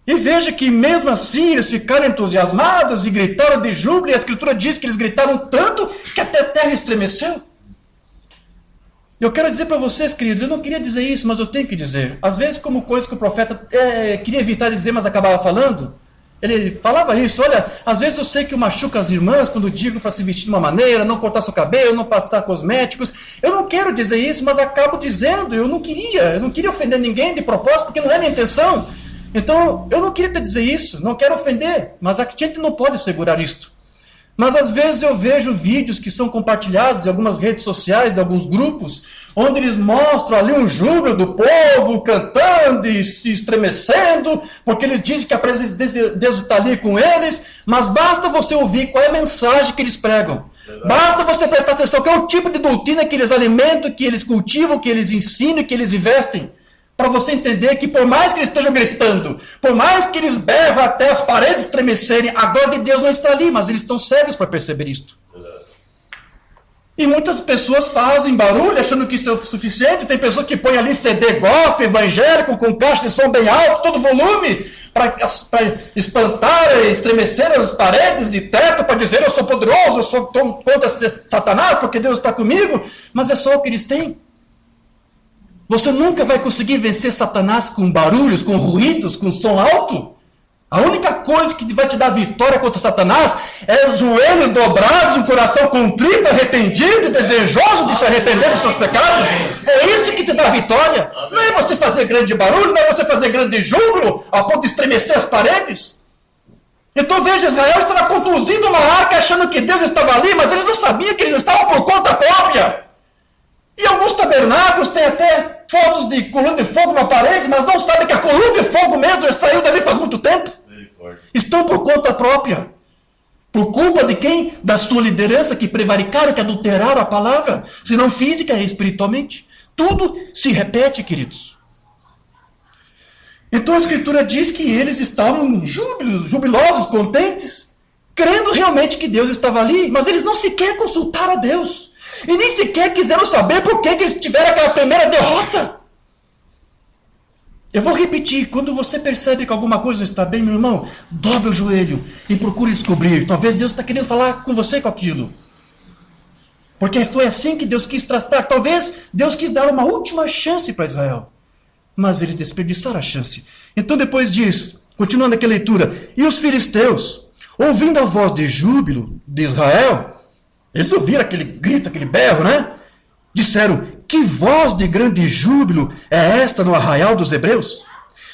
E veja que mesmo assim eles ficaram entusiasmados e gritaram de júbilo, e a Escritura diz que eles gritaram tanto que até a terra estremeceu. Eu quero dizer para vocês, queridos, eu não queria dizer isso, mas eu tenho que dizer. Às vezes, como coisa que o profeta queria evitar dizer, mas acabava falando, ele falava isso. Olha, às vezes eu sei que eu machuco as irmãs quando digo para se vestir de uma maneira, não cortar seu cabelo, não passar cosméticos. Eu não quero dizer isso, mas acabo dizendo. Eu não queria ofender ninguém de propósito, porque não é minha intenção. Então, eu não queria te dizer isso, não quero ofender, mas a gente não pode segurar isto. Mas às vezes eu vejo vídeos que são compartilhados em algumas redes sociais, de alguns grupos, onde eles mostram ali um júbilo do povo, cantando e se estremecendo, porque eles dizem que a presença de Deus está ali com eles, mas basta você ouvir qual é a mensagem que eles pregam. Basta você prestar atenção que é o tipo de doutrina que eles alimentam, que eles cultivam, que eles ensinam, que eles investem. Para você entender que por mais que eles estejam gritando, por mais que eles berram até as paredes estremecerem, a glória de Deus não está ali, mas eles estão cegos para perceber isto. E muitas pessoas fazem barulho achando que isso é o suficiente. Tem pessoas que põem ali CD gospel, evangélico, com caixa de som bem alto, todo volume, para espantar e estremecer as paredes e teto, para dizer eu sou poderoso, eu sou contra Satanás, porque Deus está comigo. Mas é só o que eles têm. Você nunca vai conseguir vencer Satanás com barulhos, com ruídos, com som alto. A única coisa que vai te dar vitória contra Satanás é os joelhos dobrados, um coração contrito, arrependido, desejoso de se arrepender dos seus pecados. É isso que te dá vitória. Não é você fazer grande barulho, não é você fazer grande júbilo, a ponto de estremecer as paredes. Então veja, Israel estava conduzindo uma arca achando que Deus estava ali, mas eles não sabiam que eles estavam por conta própria. E alguns tabernáculos têm até fotos de coluna de fogo na parede, mas não sabem que a coluna de fogo mesmo já saiu dali faz muito tempo. Estão por conta própria. Por culpa de quem? Da sua liderança, que prevaricaram, que adulteraram a palavra, se não física e espiritualmente. Tudo se repete, queridos. Então a Escritura diz que eles estavam jubilosos, contentes, crendo realmente que Deus estava ali, mas eles não sequer consultaram a Deus. E nem sequer quiseram saber por que eles tiveram aquela primeira derrota. Eu vou repetir, quando você percebe que alguma coisa está bem, meu irmão, dobre o joelho e procure descobrir. Talvez Deus está querendo falar com você com aquilo. Porque foi assim que Deus quis tratar. Talvez Deus quis dar uma última chance para Israel. Mas eles desperdiçaram a chance. Então depois diz, continuando aqui a leitura, e os filisteus, ouvindo a voz de júbilo de Israel, eles ouviram aquele grito, aquele berro, né? Disseram, que voz de grande júbilo é esta no arraial dos hebreus?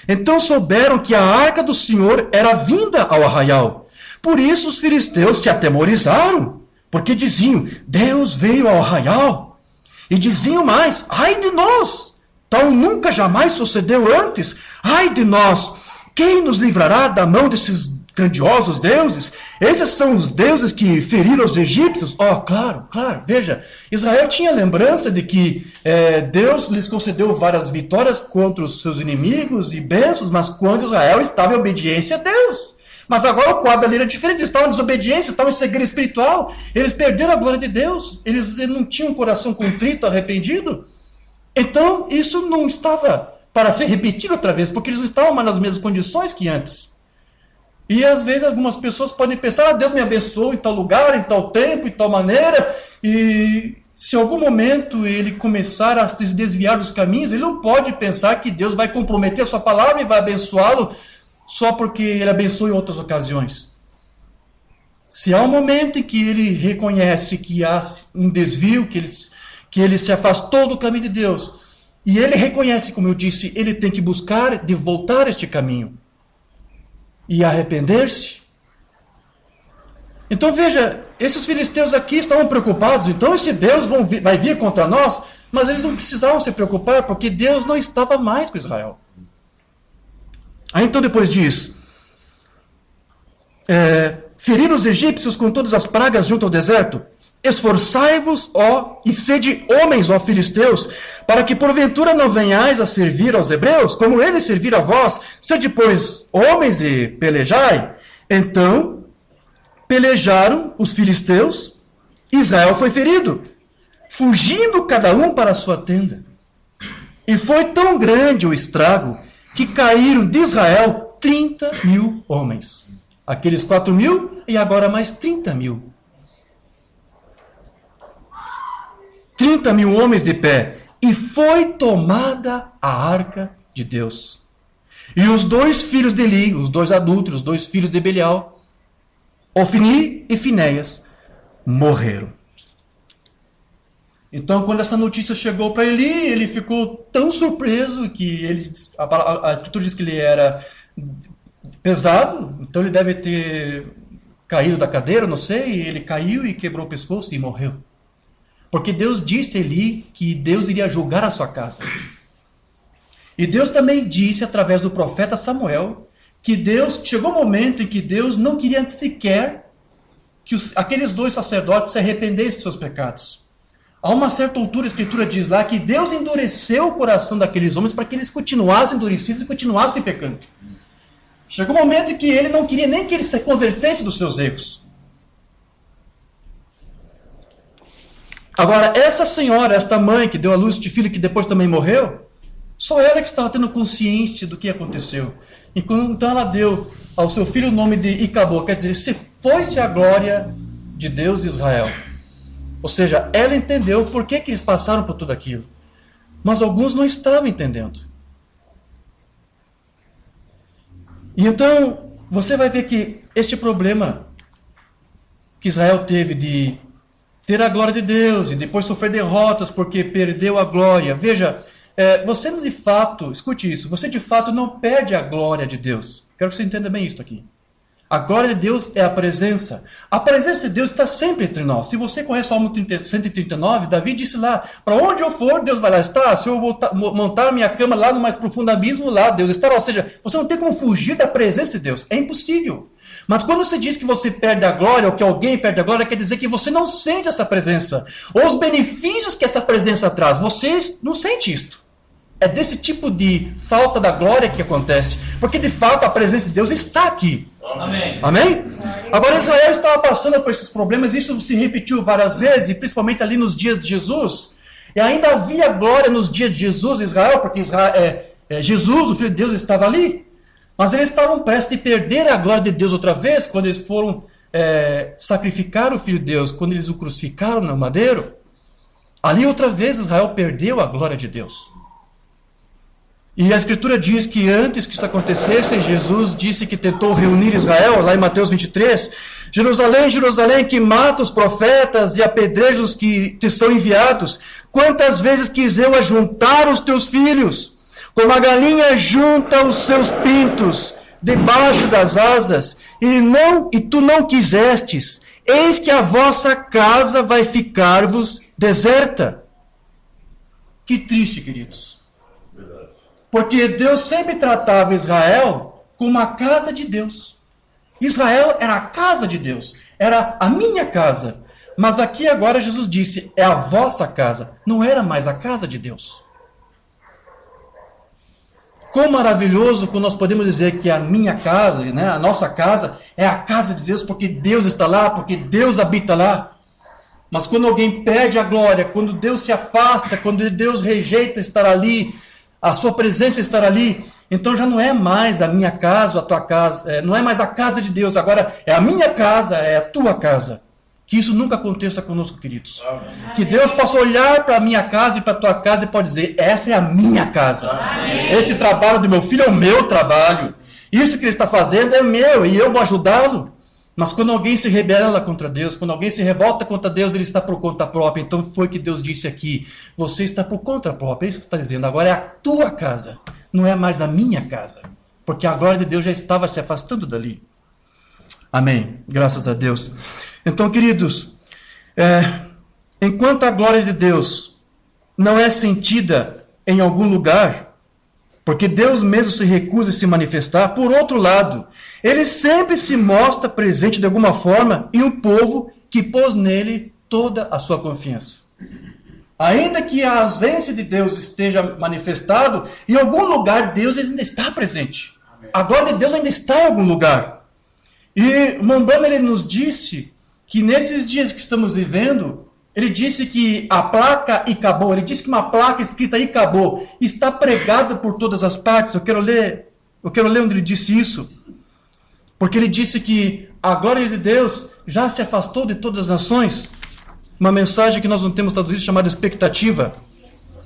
Então souberam que a arca do Senhor era vinda ao arraial. Por isso os filisteus se atemorizaram, porque diziam, Deus veio ao arraial. E diziam mais, ai de nós, tal nunca jamais sucedeu antes. Ai de nós, quem nos livrará da mão desses grandiosos deuses? Esses são os deuses que feriram os egípcios. Claro, veja, Israel tinha lembrança de que Deus lhes concedeu várias vitórias contra os seus inimigos e bênçãos, mas quando Israel estava em obediência a Deus. Mas agora o quadro ali era diferente, eles estavam em desobediência, estavam em segredo espiritual, eles perderam a glória de Deus, eles não tinham um coração contrito, arrependido. Então isso não estava para ser repetido outra vez, porque eles não estavam mais nas mesmas condições que antes. E às vezes algumas pessoas podem pensar, Deus me abençoou em tal lugar, em tal tempo, em tal maneira, e se em algum momento ele começar a se desviar dos caminhos, ele não pode pensar que Deus vai comprometer a sua palavra e vai abençoá-lo só porque ele abençoou em outras ocasiões. Se há um momento em que ele reconhece que há um desvio, que ele se afastou do caminho de Deus, e ele reconhece, como eu disse, ele tem que buscar de voltar a este caminho e arrepender-se. Então veja, esses filisteus aqui estavam preocupados, então esse Deus vai vir contra nós, mas eles não precisavam se preocupar, porque Deus não estava mais com Israel. Aí então depois diz, ferir os egípcios com todas as pragas junto ao deserto, esforçai-vos, e sede homens, filisteus, para que porventura não venhais a servir aos hebreus, como eles serviram a vós, sede, pois, homens e pelejai. Então, pelejaram os filisteus, Israel foi ferido, fugindo cada um para a sua tenda. E foi tão grande o estrago, que caíram de Israel 30.000 homens. Aqueles 4.000 e agora mais 30.000. 30.000 homens de pé, e foi tomada a arca de Deus. E os 2 filhos de Eli, os 2 adultos, os 2 filhos de Belial, Ofni e Finéias, morreram. Então, quando essa notícia chegou para Eli, ele ficou tão surpreso que a Escritura diz que ele era pesado, então ele deve ter caído da cadeira, não sei, e ele caiu e quebrou o pescoço e morreu. Porque Deus disse a Eli que Deus iria julgar a sua casa. E Deus também disse, através do profeta Samuel, que chegou um momento em que Deus não queria sequer que aqueles 2 sacerdotes se arrependessem dos seus pecados. A uma certa altura, a Escritura diz lá que Deus endureceu o coração daqueles homens para que eles continuassem endurecidos e continuassem pecando. Chegou um momento em que ele não queria nem que eles se convertessem dos seus erros. Agora, essa senhora, esta mãe que deu à luz de filho que depois também morreu, só ela que estava tendo consciência do que aconteceu. Então ela deu ao seu filho o nome de Icabô, quer dizer, se foi-se a glória de Deus de Israel. Ou seja, ela entendeu por que eles passaram por tudo aquilo. Mas alguns não estavam entendendo. E então, você vai ver que este problema que Israel teve de ter a glória de Deus e depois sofrer derrotas porque perdeu a glória. Veja, você de fato, escute isso, você de fato não perde a glória de Deus. Quero que você entenda bem isso aqui. A glória de Deus é a presença. A presença de Deus está sempre entre nós. Se você conhece o Salmo 139, Davi disse lá, para onde eu for, Deus vai lá estar. Se eu montar minha cama lá no mais profundo abismo, lá Deus estará. Ou seja, você não tem como fugir da presença de Deus. É impossível. Mas quando você diz que você perde a glória, ou que alguém perde a glória, quer dizer que você não sente essa presença. Ou os benefícios que essa presença traz. Você não sente isto. É desse tipo de falta da glória que acontece. Porque de fato a presença de Deus está aqui. Amém. Amém? Agora Israel estava passando por esses problemas, isso se repetiu várias vezes, principalmente ali nos dias de Jesus. E ainda havia glória nos dias de Jesus em Israel, porque Jesus, o Filho de Deus, estava ali. Mas eles estavam prestes a perder a glória de Deus outra vez, quando eles foram sacrificar o Filho de Deus, quando eles o crucificaram no madeiro. Ali outra vez Israel perdeu a glória de Deus. E a Escritura diz que antes que isso acontecesse, Jesus disse que tentou reunir Israel, lá em Mateus 23, Jerusalém, Jerusalém, que mata os profetas e apedreja os que te são enviados, quantas vezes quis eu ajuntar os teus filhos, como a galinha junta os seus pintos debaixo das asas, e tu não quisestes, eis que a vossa casa vai ficar-vos deserta. Que triste, queridos. Porque Deus sempre tratava Israel como a casa de Deus. Israel era a casa de Deus. Era a minha casa. Mas aqui agora Jesus disse, é a vossa casa. Não era mais a casa de Deus. Quão maravilhoso quando nós podemos dizer que a minha casa, né, a nossa casa, é a casa de Deus, porque Deus está lá, porque Deus habita lá. Mas quando alguém perde a glória, quando Deus se afasta, quando Deus rejeita estar ali, a sua presença estar ali, então já não é mais a minha casa, a tua casa, não é mais a casa de Deus, agora é a minha casa, é a tua casa. Que isso nunca aconteça conosco, queridos. Amém. Que Deus possa olhar para a minha casa e para a tua casa e pode dizer, essa é a minha casa. Amém. Esse trabalho do meu filho é o meu trabalho. Isso que ele está fazendo é meu e eu vou ajudá-lo. Mas quando alguém se rebela contra Deus, quando alguém se revolta contra Deus, ele está por conta própria. Então foi que Deus disse aqui, você está por conta própria. É isso que está dizendo. Agora é a tua casa, não é mais a minha casa. Porque a glória de Deus já estava se afastando dali. Amém. Graças a Deus. Então, queridos, enquanto a glória de Deus não é sentida em algum lugar, porque Deus mesmo se recusa a se manifestar, por outro lado, ele sempre se mostra presente de alguma forma em um povo que pôs nele toda a sua confiança. Ainda que a ausência de Deus esteja manifestado, em algum lugar Deus ainda está presente. A glória de Deus ainda está em algum lugar. E Mombana, ele nos disse que nesses dias que estamos vivendo, ele disse que a placa Icabô, ele disse que uma placa escrita Icabô está pregada por todas as partes. Eu quero ler onde ele disse isso. Porque ele disse que a glória de Deus já se afastou de todas as nações. Uma mensagem que nós não temos traduzido chamada expectativa.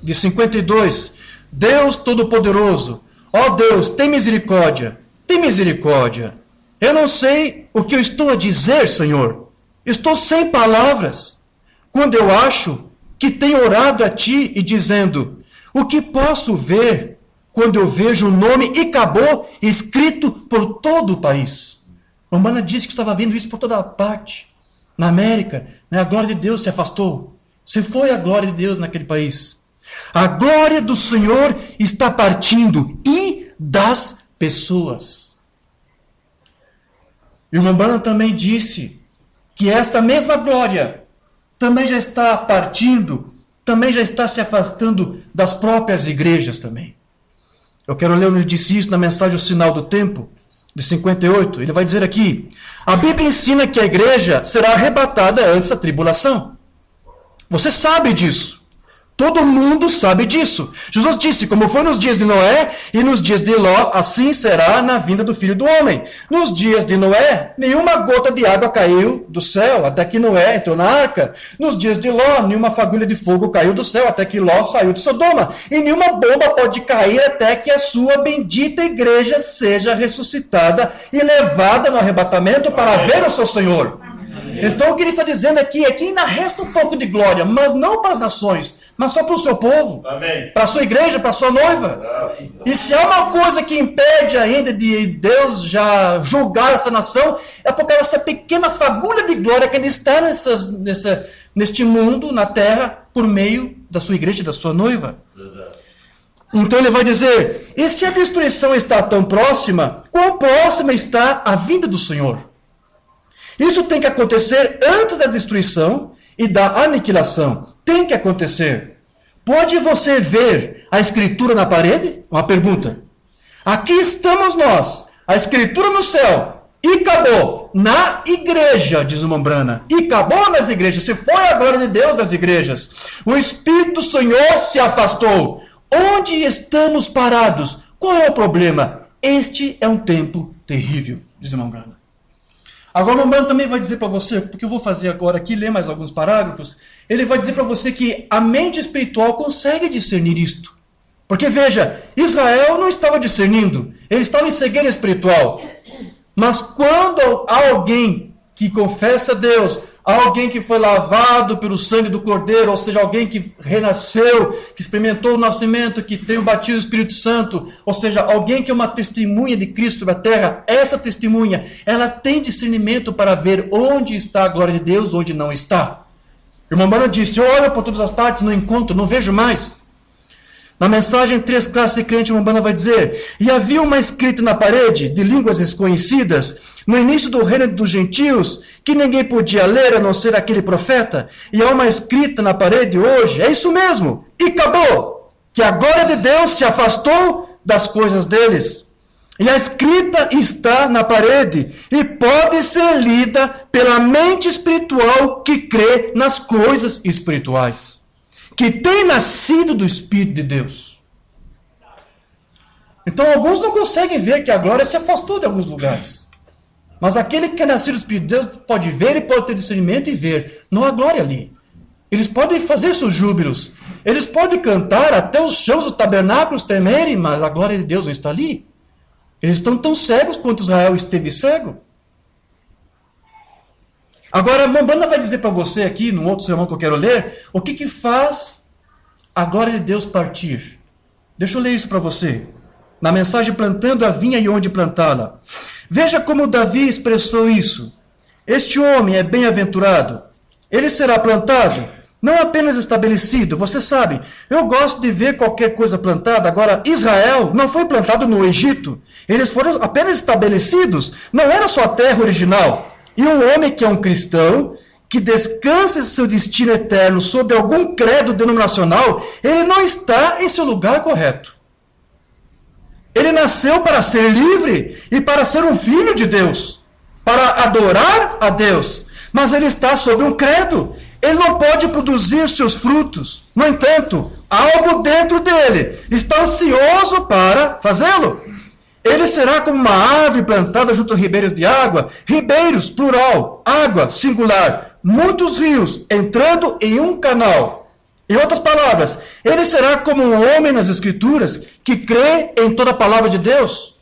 De 52. Deus Todo-Poderoso. Ó Deus, tem misericórdia. Tem misericórdia. Eu não sei o que eu estou a dizer, Senhor. Estou sem palavras. Quando eu acho que tenho orado a Ti e dizendo, o que posso ver quando eu vejo o nome Icabô escrito por todo o país? Romana disse que estava vendo isso por toda parte. Na América, né, a glória de Deus se afastou. Se foi a glória de Deus naquele país. A glória do Senhor está partindo e das pessoas. E o Romana também disse que esta mesma glória também já está partindo, também já está se afastando das próprias igrejas também. Eu quero ler onde ele disse isso na mensagem O Sinal do Tempo, de 58. Ele vai dizer aqui: a Bíblia ensina que a igreja será arrebatada antes da tribulação. Você sabe disso. Todo mundo sabe disso. Jesus disse: como foi nos dias de Noé e nos dias de Ló, assim será na vinda do Filho do Homem. Nos dias de Noé, nenhuma gota de água caiu do céu, até que Noé entrou na arca. Nos dias de Ló, nenhuma fagulha de fogo caiu do céu, até que Ló saiu de Sodoma. E nenhuma bomba pode cair até que a sua bendita igreja seja ressuscitada e levada no arrebatamento para ver o seu Senhor. Então o que ele está dizendo aqui é que ainda resta um pouco de glória, mas não para as nações, mas só para o seu povo, para a sua igreja, para a sua noiva. E se há uma coisa que impede ainda de Deus já julgar essa nação, é por causa dessa pequena fagulha de glória que ainda está neste mundo, na terra, por meio da sua igreja, da sua noiva. Então ele vai dizer: e se a destruição está tão próxima, quão próxima está a vinda do Senhor? Isso tem que acontecer antes da destruição e da aniquilação. Tem que acontecer. Pode você ver a escritura na parede? Uma pergunta. Aqui estamos nós, a escritura no céu, e acabou na igreja, diz o Mombrana. E acabou nas igrejas. Se foi a glória de Deus nas igrejas. O Espírito do Senhor se afastou. Onde estamos parados? Qual é o problema? Este é um tempo terrível, diz o Mombrana. Agora o Mombrana também vai dizer para você, porque eu vou fazer agora aqui, ler mais alguns parágrafos, ele vai dizer para você que a mente espiritual consegue discernir isto. Porque veja, Israel não estava discernindo, ele estava em cegueira espiritual. Mas quando há alguém que confessa a Deus, alguém que foi lavado pelo sangue do Cordeiro, ou seja, alguém que renasceu, que experimentou o nascimento, que tem o batismo do Espírito Santo, ou seja, alguém que é uma testemunha de Cristo sobre a terra, essa testemunha, ela tem discernimento para ver onde está a glória de Deus, onde não está. O irmão Mano disse: eu olho por todas as partes, não encontro, não vejo mais. Na mensagem 3 classes de crente, o Umbanda vai dizer: e havia uma escrita na parede, de línguas desconhecidas, no início do reino dos gentios, que ninguém podia ler a não ser aquele profeta. E há uma escrita na parede hoje, é isso mesmo, e acabou, que a glória de Deus se afastou das coisas deles. E a escrita está na parede, e pode ser lida pela mente espiritual que crê nas coisas espirituais, que tem nascido do Espírito de Deus. Então alguns não conseguem ver que a glória se afastou de alguns lugares. Mas aquele que é nascido do Espírito de Deus pode ver e pode ter discernimento e ver. Não há glória ali. Eles podem fazer seus júbilos. Eles podem cantar até os chãos dos tabernáculos tremerem, mas a glória de Deus não está ali. Eles estão tão cegos quanto Israel esteve cego. Agora, a Umbanda vai dizer para você aqui, num outro sermão que eu quero ler, o que faz a glória de Deus partir. Deixa eu ler isso para você. Na mensagem Plantando a Vinha e Onde Plantá-la. Veja como Davi expressou isso. Este homem é bem-aventurado. Ele será plantado, não apenas estabelecido. Você sabe, eu gosto de ver qualquer coisa plantada. Agora, Israel não foi plantado no Egito. Eles foram apenas estabelecidos. Não era sua terra original. E um homem que é um cristão, que descansa seu destino eterno sob algum credo denominacional, ele não está em seu lugar correto. Ele nasceu para ser livre e para ser um filho de Deus, para adorar a Deus, mas ele está sob um credo. Ele não pode produzir seus frutos. No entanto, algo dentro dele está ansioso para fazê-lo. Ele será como uma árvore plantada junto a ribeiros de água, ribeiros, plural, água, singular, muitos rios entrando em um canal. Em outras palavras, ele será como um homem nas Escrituras que crê em toda a palavra de Deus,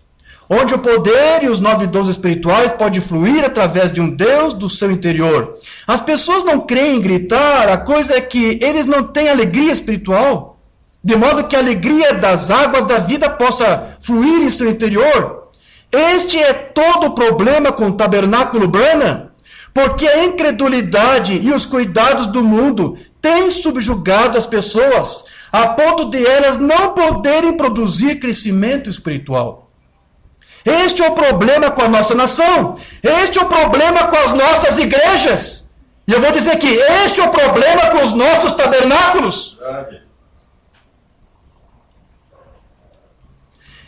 onde o poder e os 9 dons espirituais podem fluir através de um Deus do seu interior. As pessoas não creem em gritar, a coisa é que eles não têm alegria espiritual, de modo que a alegria das águas da vida possa fluir em seu interior. Este é todo o problema com o tabernáculo Branham, porque a incredulidade e os cuidados do mundo têm subjugado as pessoas, a ponto de elas não poderem produzir crescimento espiritual. Este é o problema com a nossa nação. Este é o problema com as nossas igrejas. E eu vou dizer que este é o problema com os nossos tabernáculos.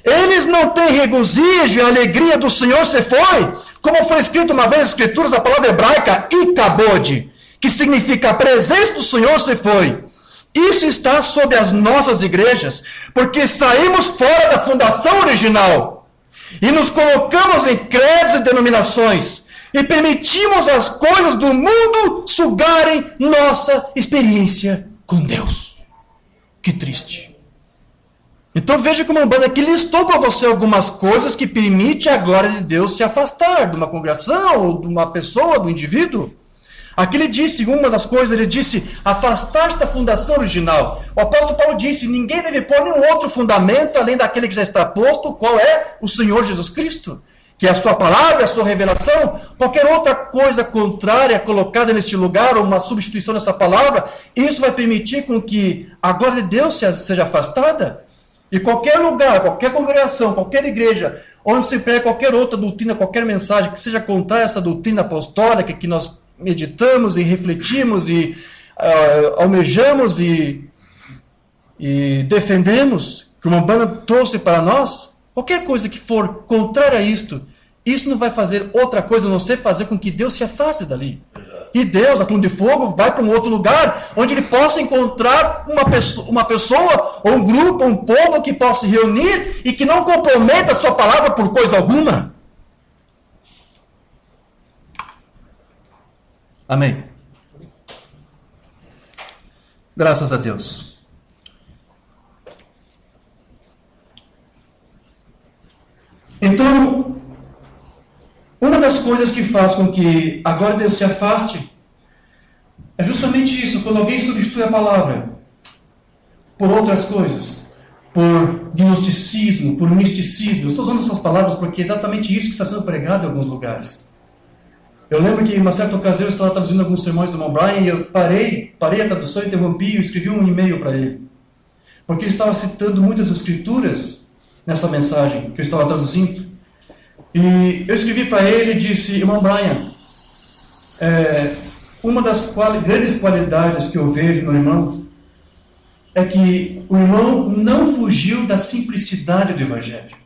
Eles não têm regozijo e alegria do Senhor se foi, como foi escrito uma vez nas Escrituras, a palavra hebraica ikabod, que significa a presença do Senhor se foi. Isso está sobre as nossas igrejas, porque saímos fora da fundação original e nos colocamos em credos e denominações e permitimos as coisas do mundo sugarem nossa experiência com Deus. Que triste. Então veja como a Umbanda aqui listou para você algumas coisas que permitem a glória de Deus se afastar de uma congregação, ou de uma pessoa, do indivíduo. Aqui ele disse, uma das coisas, ele disse, afastar-se da fundação original. O apóstolo Paulo disse, ninguém deve pôr nenhum outro fundamento, além daquele que já está posto, qual é? O Senhor Jesus Cristo. Que é a sua palavra, a sua revelação. Qualquer outra coisa contrária colocada neste lugar, ou uma substituição dessa palavra, isso vai permitir com que a glória de Deus seja afastada. E qualquer lugar, qualquer congregação, qualquer igreja, onde se prega qualquer outra doutrina, qualquer mensagem que seja contrária a essa doutrina apostólica que nós meditamos e refletimos e almejamos e defendemos, que o Umbanda trouxe para nós, qualquer coisa que for contrária a isto, isso não vai fazer outra coisa a não ser fazer com que Deus se afaste dali. E Deus, a coluna de fogo, vai para um outro lugar onde ele possa encontrar uma pessoa, ou um grupo, ou um povo que possa se reunir e que não comprometa a sua palavra por coisa alguma. Amém. Graças a Deus. Então, uma das coisas que faz com que a glória de Deus se afaste é justamente isso, quando alguém substitui a palavra por outras coisas, por gnosticismo, por misticismo. Eu estou usando essas palavras porque é exatamente isso que está sendo pregado em alguns lugares. Eu lembro que em uma certa ocasião eu estava traduzindo alguns sermões do irmão Brian e eu parei a tradução, interrompi e escrevi um e-mail para ele. Porque ele estava citando muitas escrituras nessa mensagem que eu estava traduzindo. E eu escrevi para ele e disse, irmão Brian, uma das grandes qualidades que eu vejo no irmão é que o irmão não fugiu da simplicidade do Evangelho.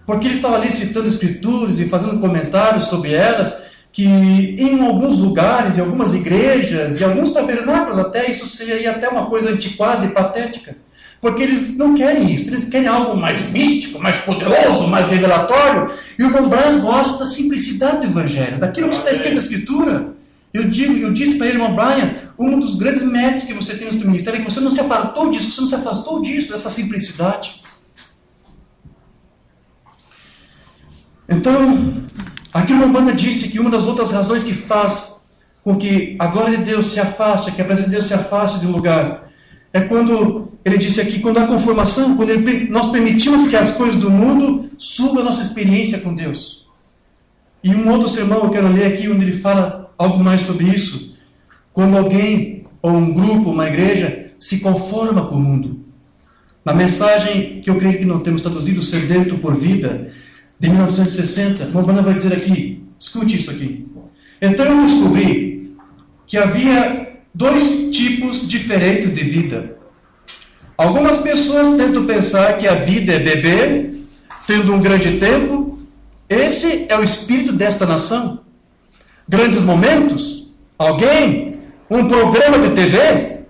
Porque ele estava ali citando escrituras e fazendo comentários sobre elas, que em alguns lugares, em algumas igrejas, e alguns tabernáculos até, isso seria até uma coisa antiquada e patética. Porque eles não querem isso, eles querem algo mais místico, mais poderoso, mais revelatório. E o irmão Brian gosta da simplicidade do Evangelho, daquilo que está escrito na Escritura. Eu disse para ele, irmão Brian, um dos grandes méritos que você tem no seu ministério é que você não se apartou disso, você não se afastou disso, dessa simplicidade. Então, aqui o Umbanda disse que uma das outras razões que faz com que a glória de Deus se afaste, que a presença de Deus se afaste de um lugar, é quando, ele disse aqui, quando há conformação, quando nós permitimos que as coisas do mundo sugam a nossa experiência com Deus. E um outro sermão eu quero ler aqui, onde ele fala algo mais sobre isso. Quando alguém, ou um grupo, uma igreja, se conforma com o mundo. Na mensagem que eu creio que não temos traduzido, Sedento por Vida, de 1960, o Umbanda vai dizer aqui, escute isso aqui. Então eu descobri que havia dois tipos diferentes de vida. Algumas pessoas tentam pensar que a vida é beber, tendo um grande tempo. Esse é o espírito desta nação. Grandes momentos, alguém, um programa de TV,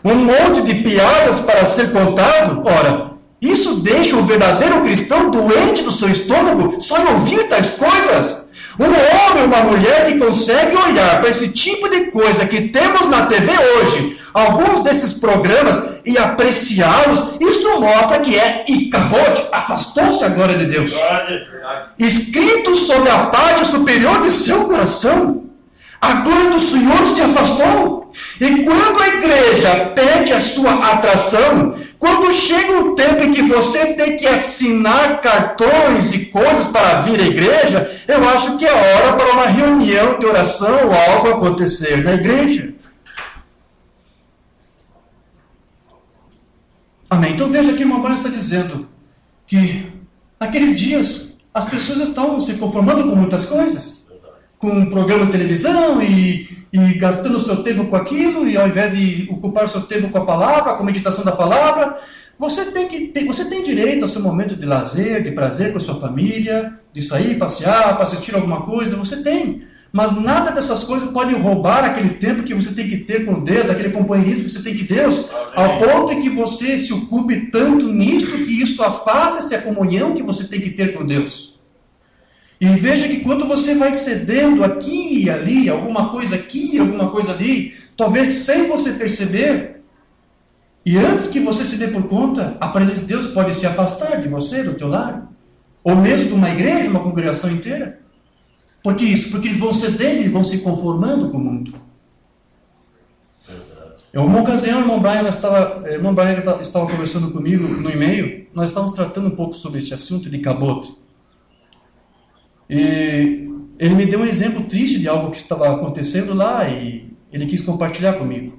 um monte de piadas para ser contado. Ora, isso deixa o verdadeiro cristão doente do seu estômago só em ouvir tais coisas. Um homem, uma mulher que consegue olhar para esse tipo de coisa que temos na TV hoje, alguns desses programas, e apreciá-los, isso mostra que é ikabod, afastou-se a glória de Deus. Escrito sobre a parte superior de seu coração, a glória do Senhor se afastou. E quando a igreja perde a sua atração, quando chega um tempo em que você tem que assinar cartões e coisas para vir à igreja, eu acho que é hora para uma reunião de oração ou algo acontecer na igreja. Amém. Então veja que o irmão Brian está dizendo que naqueles dias, as pessoas estavam se conformando com muitas coisas. Com um programa de televisão e gastando seu tempo com aquilo, e ao invés de ocupar seu tempo com a palavra, com a meditação da palavra, você tem direito ao seu momento de lazer, de prazer com a sua família, de sair, passear, para assistir alguma coisa, você tem. Mas nada dessas coisas pode roubar aquele tempo que você tem que ter com Deus, aquele companheirismo que você tem com Deus, ao ponto em que você se ocupe tanto nisto que isso afasta-se a comunhão que você tem que ter com Deus. E veja que quando você vai cedendo aqui e ali, alguma coisa aqui, alguma coisa ali, talvez sem você perceber, e antes que você se dê por conta, a presença de Deus pode se afastar de você, do teu lar, ou mesmo de uma igreja, uma congregação inteira. Por que isso? Porque eles vão cedendo, eles vão se conformando com o mundo. Em uma ocasião, o irmão Brian estava conversando comigo no e-mail, nós estávamos tratando um pouco sobre esse assunto de cabot. E ele me deu um exemplo triste de algo que estava acontecendo lá e ele quis compartilhar comigo.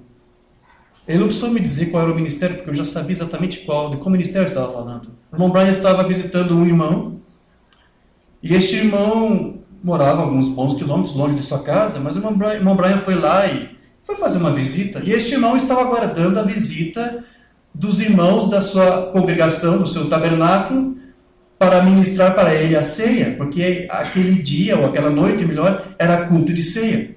Ele não precisou me dizer qual era o ministério, porque eu já sabia exatamente de qual ministério estava falando. O irmão Brian estava visitando um irmão, e este irmão morava alguns bons quilômetros longe de sua casa, mas o irmão Brian foi lá e foi fazer uma visita, e este irmão estava aguardando a visita dos irmãos da sua congregação, do seu tabernáculo, para ministrar para ele a ceia, porque aquele dia, ou aquela noite, melhor, era culto de ceia.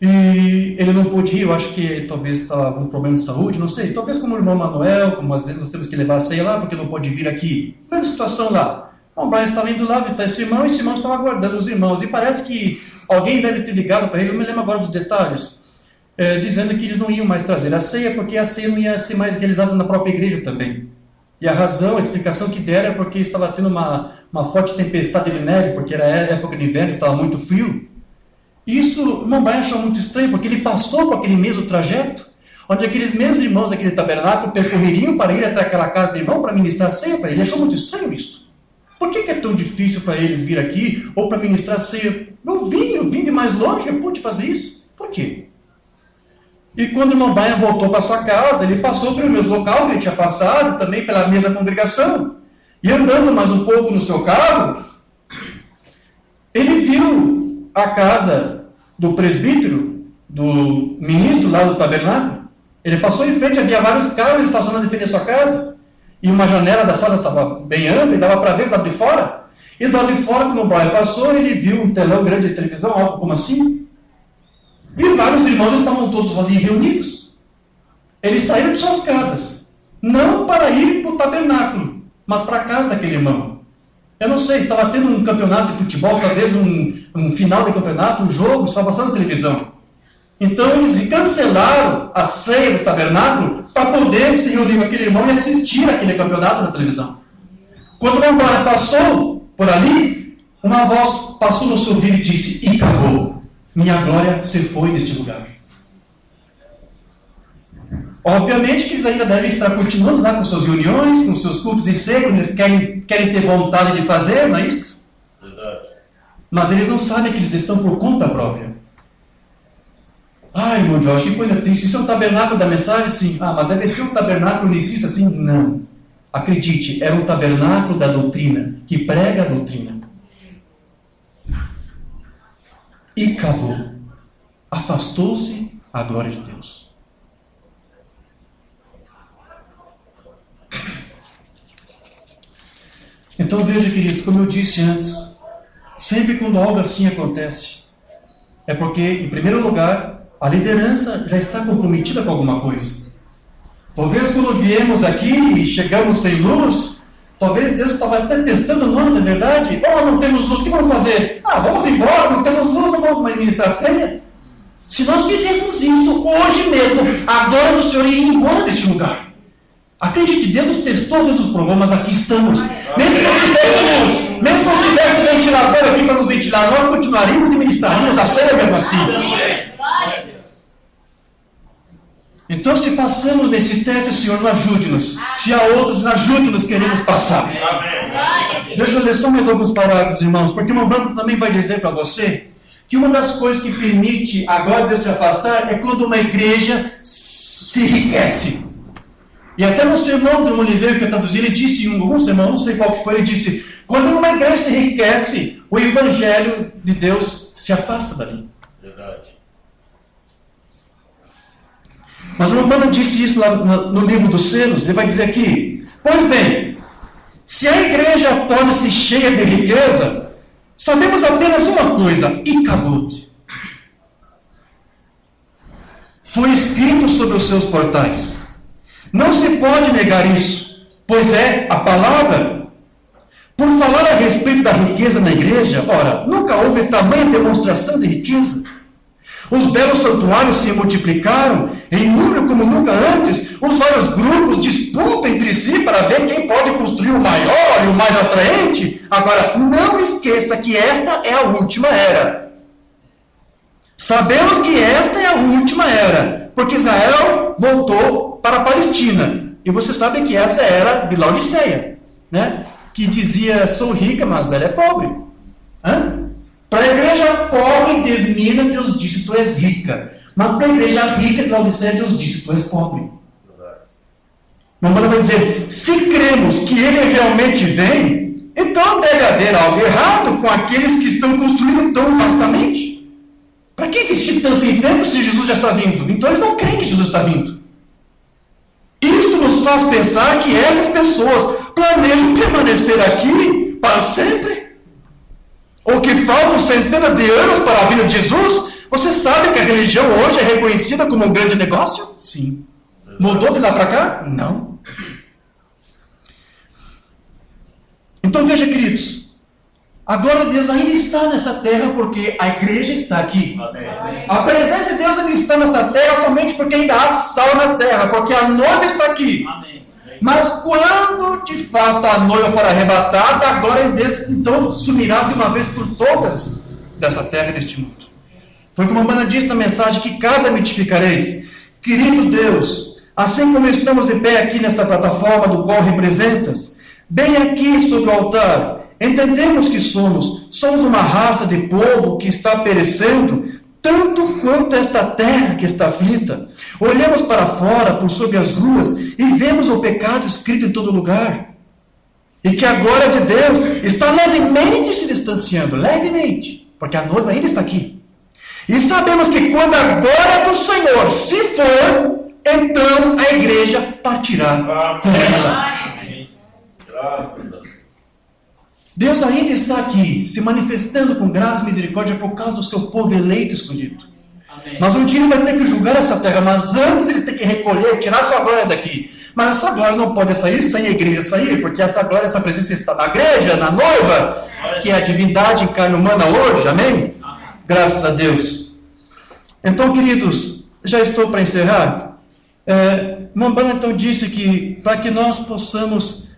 E ele não pôde ir, eu acho que talvez estava com um problema de saúde, não sei, talvez como o irmão Manuel, como às vezes nós temos que levar a ceia lá, porque não pode vir aqui. Mas a situação lá, o Brian estava indo lá visitar esse irmão, e esse irmão estava aguardando os irmãos, e parece que alguém deve ter ligado para ele, não me lembro agora dos detalhes, dizendo que eles não iam mais trazer a ceia, porque a ceia não ia ser mais realizada na própria igreja também. E a razão, a explicação que deram é porque estava tendo uma forte tempestade de neve, porque era época de inverno, estava muito frio. E isso o irmão Brian achou muito estranho, porque ele passou por aquele mesmo trajeto, onde aqueles mesmos irmãos daquele tabernáculo percorreriam para ir até aquela casa do irmão para ministrar a ceia para ele. Ele achou muito estranho isso. Por que é tão difícil para eles vir aqui ou para ministrar a ceia? Eu vim de mais longe, eu pude fazer isso. Por quê? E quando o irmão Brian voltou para sua casa, ele passou pelo mesmo local que ele tinha passado, também pela mesma congregação. E andando mais um pouco no seu carro, ele viu a casa do presbítero, do ministro lá do tabernáculo. Ele passou em frente, havia vários carros estacionados em frente à sua casa. E uma janela da sala estava bem ampla e dava para ver do lado de fora. E do lado de fora, quando o Brian passou, ele viu um telão grande de televisão, algo como assim. E vários irmãos estavam todos ali reunidos. Eles saíram de suas casas, não para ir para o tabernáculo, mas para a casa daquele irmão. Eu não sei, estava tendo um campeonato de futebol, talvez um final de campeonato, um jogo, estava passando na televisão. Então eles cancelaram a ceia do tabernáculo para poder se reunir com aquele irmão e assistir aquele campeonato na televisão. Quando o irmão passou por ali, uma voz passou no seu ouvido e disse: e acabou. Minha glória se foi deste lugar. Obviamente que eles ainda devem estar continuando lá com suas reuniões, com seus cultos de ceia, quando eles querem ter vontade de fazer, não é isto? Verdade. Mas eles não sabem que eles estão por conta própria. Ai, irmão Jorge, que coisa triste. Isso é um tabernáculo da mensagem? Sim. Ah, mas deve ser um tabernáculo unicista? Assim? Não. Acredite, era um tabernáculo da doutrina, que prega a doutrina. E acabou. Afastou-se a glória de Deus. Então veja, queridos, como eu disse antes, sempre quando algo assim acontece, é porque, em primeiro lugar, a liderança já está comprometida com alguma coisa. Talvez quando viemos aqui e chegamos sem luz, talvez Deus estava até testando nós, é verdade? Oh, não temos luz, o que vamos fazer? Ah, vamos embora, não temos luz, não vamos mais ministrar a ceia. Se nós fizéssemos isso hoje mesmo, a glória do Senhor iria embora deste lugar. Acredite, Deus nos testou, Deus nos provou, mas aqui estamos. Mesmo que não tivesse ventilador aqui para nos ventilar, nós continuaríamos e ministraríamos a ceia mesmo assim. Então, se passamos nesse teste, Senhor, nos ajude-nos. Se há outros, ajude-nos, queremos passar. Deixa eu ler só mais alguns parágrafos, irmãos, porque o irmão Branco também vai dizer para você que uma das coisas que permite a glória de Deus se afastar é quando uma igreja se enriquece. E até no sermão de Oliveira que eu traduzi, ele disse em algum sermão, não sei qual que foi, ele disse: quando uma igreja se enriquece, o evangelho de Deus se afasta dali. Verdade. Mas o Romano disse isso lá no livro dos selos, ele vai dizer aqui: pois bem, se a igreja torna-se cheia de riqueza, sabemos apenas uma coisa: Icabod. Foi escrito sobre os seus portais. Não se pode negar isso, pois é a palavra. Por falar a respeito da riqueza na igreja, ora, nunca houve tamanha demonstração de riqueza. Os belos santuários se multiplicaram em número como nunca antes. Os vários grupos disputam entre si para ver quem pode construir o maior e o mais atraente. Agora, não esqueça que esta é a última era. Sabemos que esta é a última era, porque Israel voltou para a Palestina. E você sabe que essa era de Laodiceia, né? Que dizia: sou rica, mas ela é pobre. Para a igreja pobre de Esmirna, Deus disse: tu és rica. Mas para a igreja rica de Laodiceia, Deus disse: tu és pobre. Mamãe vai dizer: se cremos que ele realmente vem, então deve haver algo errado com aqueles que estão construindo tão vastamente. Para que investir tanto em tempo se Jesus já está vindo? Então eles não creem que Jesus está vindo. Isto nos faz pensar que essas pessoas planejam permanecer aqui para sempre. Ou que faltam centenas de anos para a vinda de Jesus. Você sabe que a religião hoje é reconhecida como um grande negócio? Sim. Mudou de lá para cá? Não. Então veja, queridos, a glória de Deus ainda está nessa terra porque a igreja está aqui. Amém. A presença de Deus ainda está nessa terra somente porque ainda há sal na terra, porque a noiva está aqui. Amém. Mas quando de fato a noiva for arrebatada, a glória de Deus então sumirá de uma vez por todas dessa terra e deste mundo. Foi como a Mana disse na mensagem: que casa me edificareis? Querido Deus, assim como estamos de pé aqui nesta plataforma do qual representas, bem aqui sobre o altar, entendemos que somos uma raça de povo que está perecendo, tanto quanto esta terra que está aflita. Olhamos para fora, por sobre as ruas, e vemos o pecado escrito em todo lugar. E que a glória de Deus está levemente se distanciando, levemente, porque a noiva ainda está aqui. E sabemos que quando a glória do Senhor se for, então a igreja partirá com ela. Graças a Deus. Deus ainda está aqui, se manifestando com graça e misericórdia por causa do seu povo eleito e escolhido. Amém. Mas um dia ele vai ter que julgar essa terra, mas antes ele tem que recolher, tirar sua glória daqui. Mas essa glória não pode sair sem a igreja sair, porque essa glória, essa presença está na igreja, na noiva, que é a divindade em carne humana hoje, amém? Graças a Deus. Então, queridos, já estou para encerrar. Mambana então disse que para que nós possamos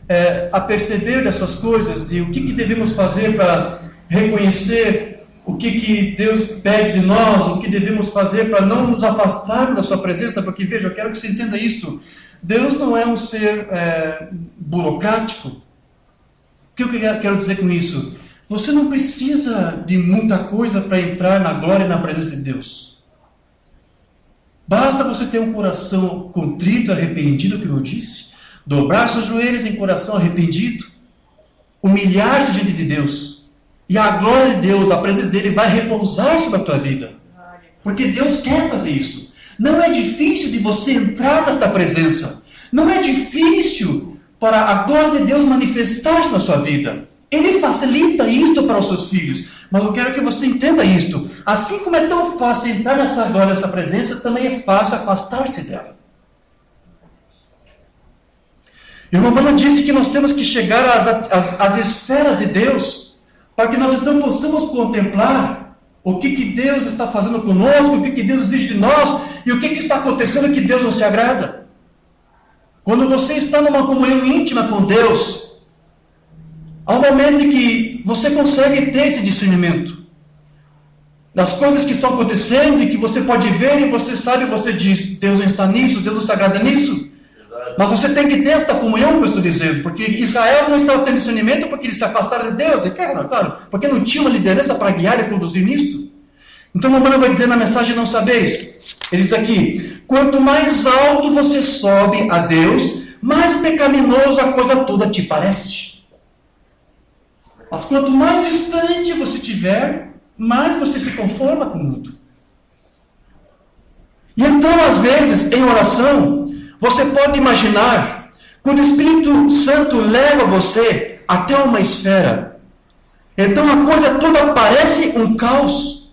a perceber dessas coisas, de o que devemos fazer para reconhecer o que Deus pede de nós, o que devemos fazer para não nos afastar da sua presença, porque veja, eu quero que você entenda isto: Deus não é um ser burocrático. O que eu quero dizer com isso? Você não precisa de muita coisa para entrar na glória e na presença de Deus. Basta você ter um coração contrito, arrependido, que eu disse, dobrar seus joelhos em coração arrependido, humilhar-se diante de Deus, e a glória de Deus, a presença dele vai repousar sobre a tua vida, porque Deus quer fazer isso. Não é difícil de você entrar nesta presença, não é difícil para a glória de Deus manifestar-se na sua vida. Ele facilita isto para os seus filhos, mas eu quero que você entenda isto: assim como é tão fácil entrar nessa glória, nessa presença, também é fácil afastar-se dela. E o Romano disse que nós temos que chegar às esferas de Deus, para que nós então possamos contemplar o que Deus está fazendo conosco, o que Deus exige de nós, e o que está acontecendo que Deus não se agrada. Quando você está numa comunhão íntima com Deus, há um momento em que você consegue ter esse discernimento das coisas que estão acontecendo, e que você pode ver, e você sabe, você diz: Deus não está nisso, Deus não se agrada nisso. Mas você tem que ter esta comunhão que eu estou dizendo, porque Israel não estava tendo discernimento porque eles se afastaram de Deus, e claro, porque não tinha uma liderança para guiar e conduzir nisto. Então o Romano vai dizer na mensagem: não sabeis? Ele diz aqui: quanto mais alto você sobe a Deus, mais pecaminoso a coisa toda te parece. Mas quanto mais distante você estiver, mais você se conforma com o mundo. E então, às vezes, em oração, você pode imaginar, quando o Espírito Santo leva você até uma esfera, então a coisa toda parece um caos.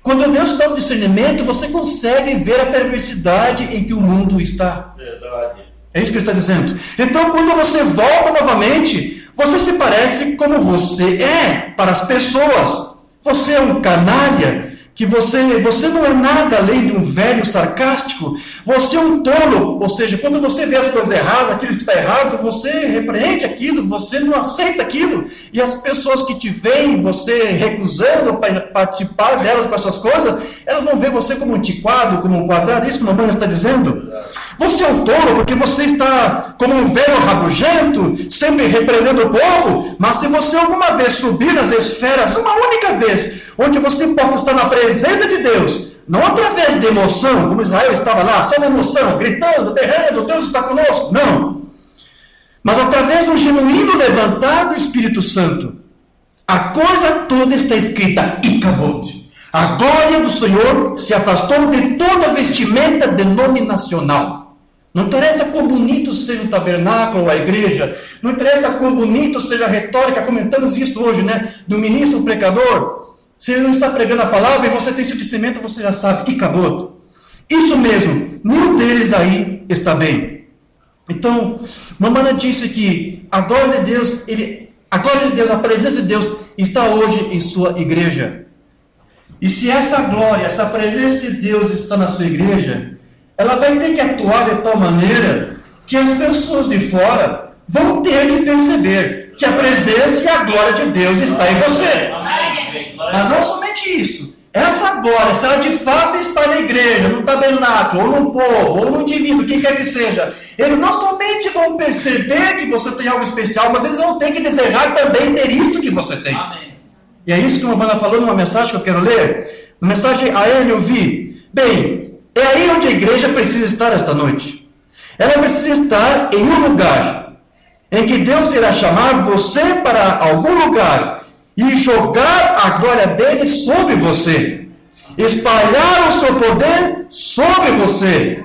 Quando Deus dá o discernimento, você consegue ver a perversidade em que o mundo está. Verdade. É isso que ele está dizendo. Então, quando você volta novamente, você se parece como você é para as pessoas. Você é um canalha, que você não é nada além de um velho sarcástico. Você é um tolo, ou seja, quando você vê as coisas erradas, aquilo que está errado, você repreende aquilo, você não aceita aquilo. E as pessoas que te veem, você recusando participar delas com essas coisas, elas vão ver você como um antiquado, como um quadrado. É isso que o mamãe está dizendo. Você é um tolo porque você está como um velho rabugento, sempre repreendendo o povo. Mas se você alguma vez subir nas esferas, uma única vez, onde você possa estar na presença de Deus, não através de emoção, como Israel estava lá, só na emoção, gritando, berrando, Deus está conosco. Não. Mas através de um genuíno levantar do Espírito Santo, a coisa toda está escrita e acabou. A glória do Senhor se afastou de toda vestimenta denominacional. Não interessa quão bonito seja o tabernáculo ou a igreja, não interessa quão bonito seja a retórica, comentamos isso hoje, né? Do ministro, o pregador. Se ele não está pregando a palavra e você tem esse discernimento, você já sabe, e acabou. Isso mesmo, nenhum deles aí está bem. Então, Mamana disse que a glória de Deus, a presença de Deus está hoje em sua igreja. E se essa glória, essa presença de Deus está na sua igreja, ela vai ter que atuar de tal maneira que as pessoas de fora vão ter que perceber que a presença e a glória de Deus está em você. Mas não somente isso. Essa glória, se ela de fato está na igreja, no tabernáculo, ou no povo, ou no indivíduo, quem quer que seja, eles não somente vão perceber que você tem algo especial, mas eles vão ter que desejar também ter isto que você tem. Amém. E é isso que uma banda falou numa mensagem que eu quero ler. Na mensagem a ele eu vi. Bem, é aí onde a igreja precisa estar esta noite. Ela precisa estar em um lugar em que Deus irá chamar você para algum lugar e jogar a glória dele sobre você, espalhar o seu poder sobre você,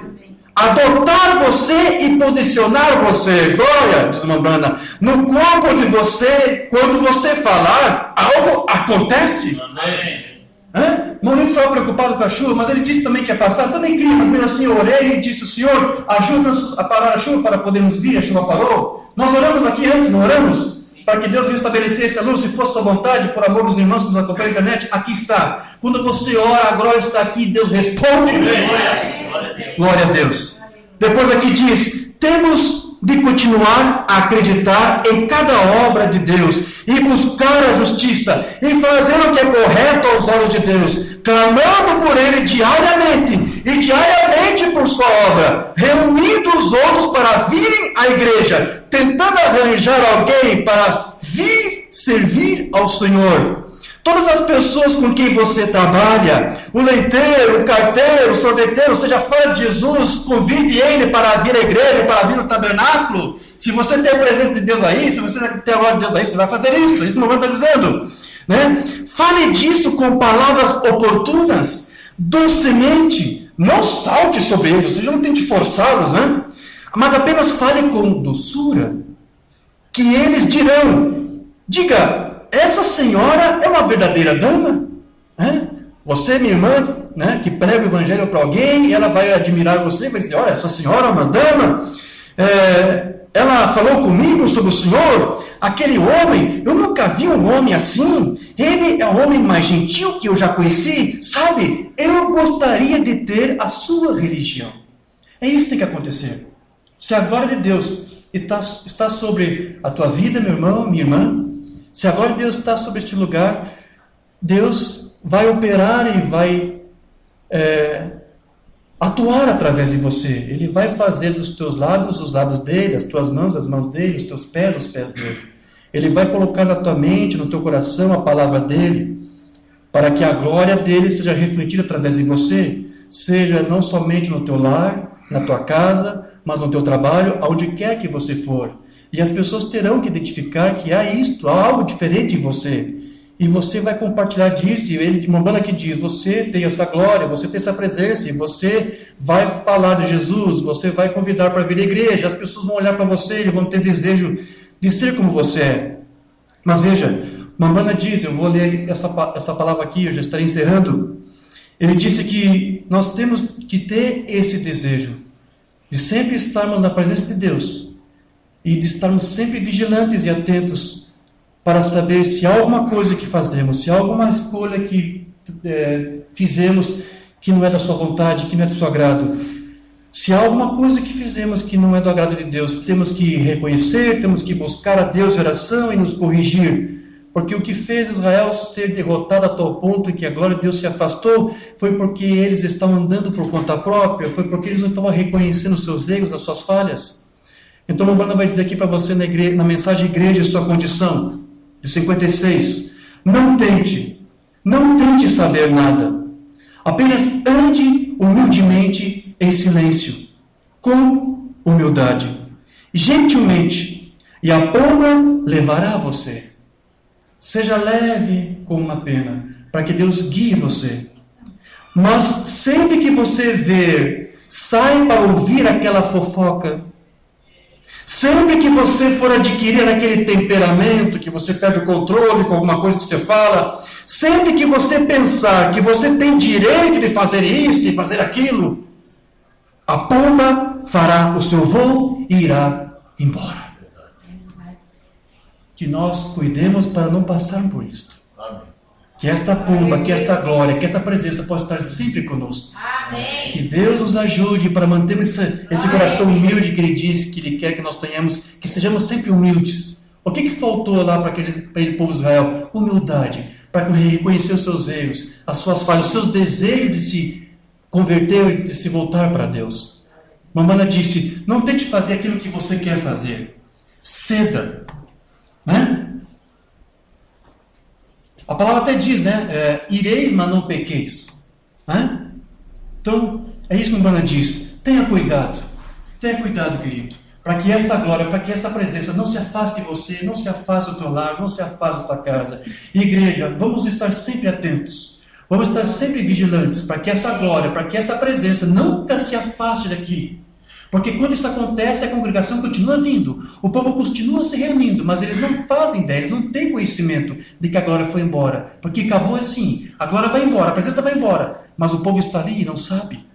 adotar você e posicionar você. Glória, diz uma banda, no corpo de você, quando você falar, algo acontece. Amém. Maurício estava preocupado com a chuva, mas ele disse também que ia passar. Também queria, mas mesmo assim eu orei e disse: Senhor, ajuda-nos a parar a chuva para podermos vir. A chuva parou. Nós oramos aqui antes, não oramos? Para que Deus restabelecesse a luz, se fosse sua vontade, por amor dos irmãos que nos acompanham na internet. Aqui está. Quando você ora, a glória está aqui, Deus responde. Glória a Deus. Depois aqui diz: temos de continuar a acreditar em cada obra de Deus e buscar a justiça e fazer o que é correto aos olhos de Deus, clamando por Ele diariamente e diariamente por sua obra, reunindo os outros para virem à igreja, tentando arranjar alguém para vir servir ao Senhor. Todas as pessoas com quem você trabalha, o leiteiro, o carteiro, o sorveteiro, seja fã de Jesus, convide ele para vir à igreja, para vir no tabernáculo. Se você tem a presença de Deus aí, se você tem a glória de Deus aí, você vai fazer isso. Isso que o Mamãe está dizendo. Né? Fale disso com palavras oportunas, docemente. Não salte sobre eles, ou seja, não tente forçá-los, né? Mas apenas fale com doçura, que eles dirão. Diga: essa senhora é uma verdadeira dama. Você, minha irmã, né, que prega o evangelho para alguém, ela vai admirar você, vai dizer: olha, essa senhora é uma dama. Ela falou comigo sobre o Senhor. Aquele homem, eu nunca vi um homem assim. Ele é o homem mais gentil que eu já conheci. Sabe, eu gostaria de ter a sua religião. É isso que tem que acontecer. Se a glória de Deus está sobre a tua vida, meu irmão, minha irmã, se a glória de Deus está sobre este lugar, Deus vai operar e vai atuar através de você. Ele vai fazer dos teus lábios os lábios dele, as tuas mãos as mãos dele, os teus pés os pés dele. Ele vai colocar na tua mente, no teu coração a palavra dele, para que a glória dele seja refletida através de você, seja não somente no teu lar, na tua casa, mas no teu trabalho, aonde quer que você for. E as pessoas terão que identificar que há isto, há algo diferente em você. E você vai compartilhar disso, e ele, Mambana que diz, você tem essa glória, você tem essa presença, e você vai falar de Jesus, você vai convidar para vir à igreja, as pessoas vão olhar para você e vão ter desejo de ser como você é. Mas veja, Mambana diz, eu vou ler essa palavra aqui, eu já estarei encerrando. Ele disse que nós temos que ter esse desejo de sempre estarmos na presença de Deus e de estarmos sempre vigilantes e atentos para saber se há alguma coisa que fazemos, se há alguma escolha que fizemos que não é da sua vontade, que não é do seu agrado. Se há alguma coisa que fizemos que não é do agrado de Deus, temos que reconhecer, temos que buscar a Deus em oração e nos corrigir. Porque o que fez Israel ser derrotado a tal ponto em que a glória de Deus se afastou, foi porque eles estavam andando por conta própria, foi porque eles não estavam reconhecendo os seus erros, as suas falhas. Então, o Mambana vai dizer aqui para você na mensagem Igreja, sua condição, de 56, não tente saber nada, apenas ande humildemente em silêncio, com humildade, gentilmente, e a pomba levará você. Seja leve como uma pena, para que Deus guie você. Mas sempre que você ver, saiba ouvir aquela fofoca. Sempre que você for adquirir aquele temperamento, que você perde o controle com alguma coisa que você fala, sempre que você pensar que você tem direito de fazer isso, de fazer aquilo, a pomba fará o seu voo e irá embora. Que nós cuidemos para não passar por isto. Amém. Que esta pomba, que esta glória, que essa presença possa estar sempre conosco. Amém. Que Deus nos ajude para mantermos esse coração humilde que Ele diz que Ele quer que nós tenhamos, que sejamos sempre humildes. O que faltou lá para aquele povo de Israel? Humildade, para reconhecer os seus erros, as suas falhas, os seus desejos de se converter, de se voltar para Deus. Mambana disse, não tente fazer aquilo que você quer fazer. Ceda. Né? A palavra até diz, né? Ireis, mas não pequeis. Né? Então, é isso que o Mambana diz. Tenha cuidado, querido, para que esta glória, para que esta presença não se afaste de você, não se afaste do teu lar, não se afaste da tua casa. Igreja, vamos estar sempre atentos, vamos estar sempre vigilantes, para que essa glória, para que essa presença nunca se afaste daqui. Porque quando isso acontece, a congregação continua vindo, o povo continua se reunindo, mas eles não fazem ideia, eles não têm conhecimento de que a glória foi embora. Porque acabou assim, a glória vai embora, a presença vai embora, mas o povo está ali e não sabe.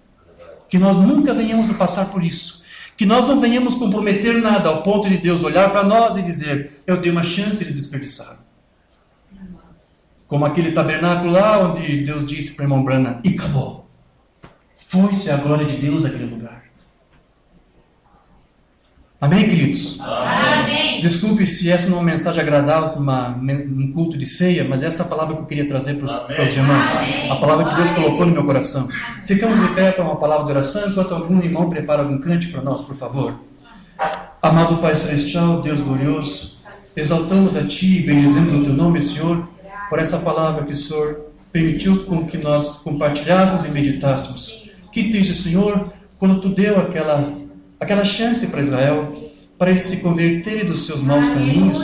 Que nós nunca venhamos a passar por isso. Que nós não venhamos comprometer nada ao ponto de Deus olhar para nós e dizer, eu dei uma chance e eles desperdiçaram. Como aquele tabernáculo lá onde Deus disse para o irmão Branham, e acabou. Foi-se a glória de Deus naquele lugar. Amém, queridos? Amém. Desculpe se essa não é uma mensagem agradável para um culto de ceia, mas essa é a palavra que eu queria trazer para os irmãos. A palavra que Deus colocou no meu coração. Ficamos de pé para uma palavra de oração, enquanto algum irmão prepara algum cântico para nós, por favor. Amado Pai Celestial, Deus glorioso, exaltamos a Ti e bendizemos o Teu nome, Senhor, por essa palavra que o Senhor permitiu com que nós compartilhássemos e meditássemos. Que triste, Senhor, quando Tu deu aquela chance para Israel, para eles se converterem dos seus maus caminhos.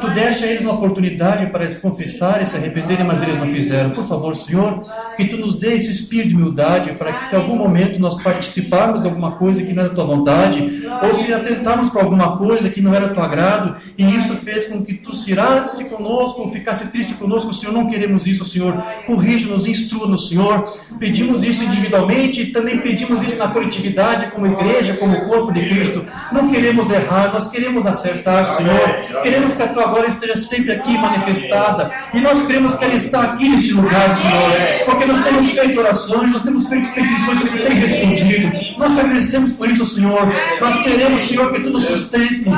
Tu deste a eles uma oportunidade para eles confessarem e se arrependerem, mas eles não fizeram. Por favor, Senhor, que Tu nos dê esse espírito de humildade, para que se em algum momento nós participarmos de alguma coisa que não era da Tua vontade, ou se atentarmos para alguma coisa que não era do Teu agrado, e isso fez com que Tu se irasse conosco, ou ficasse triste conosco, Senhor, não queremos isso, Senhor. Corrija-nos, instrua-nos, Senhor. Pedimos isso individualmente e também pedimos isso na coletividade, como igreja, como corpo de Cristo. Não queremos errar, nós queremos acertar, Senhor. Queremos que a Tua glória esteja sempre aqui manifestada, e nós queremos que ela está aqui neste lugar, Senhor, porque nós temos feito orações, nós temos feito petições que Tu tem respondido. Nós te agradecemos por isso, Senhor. Nós queremos, Senhor, que Tu nos sustente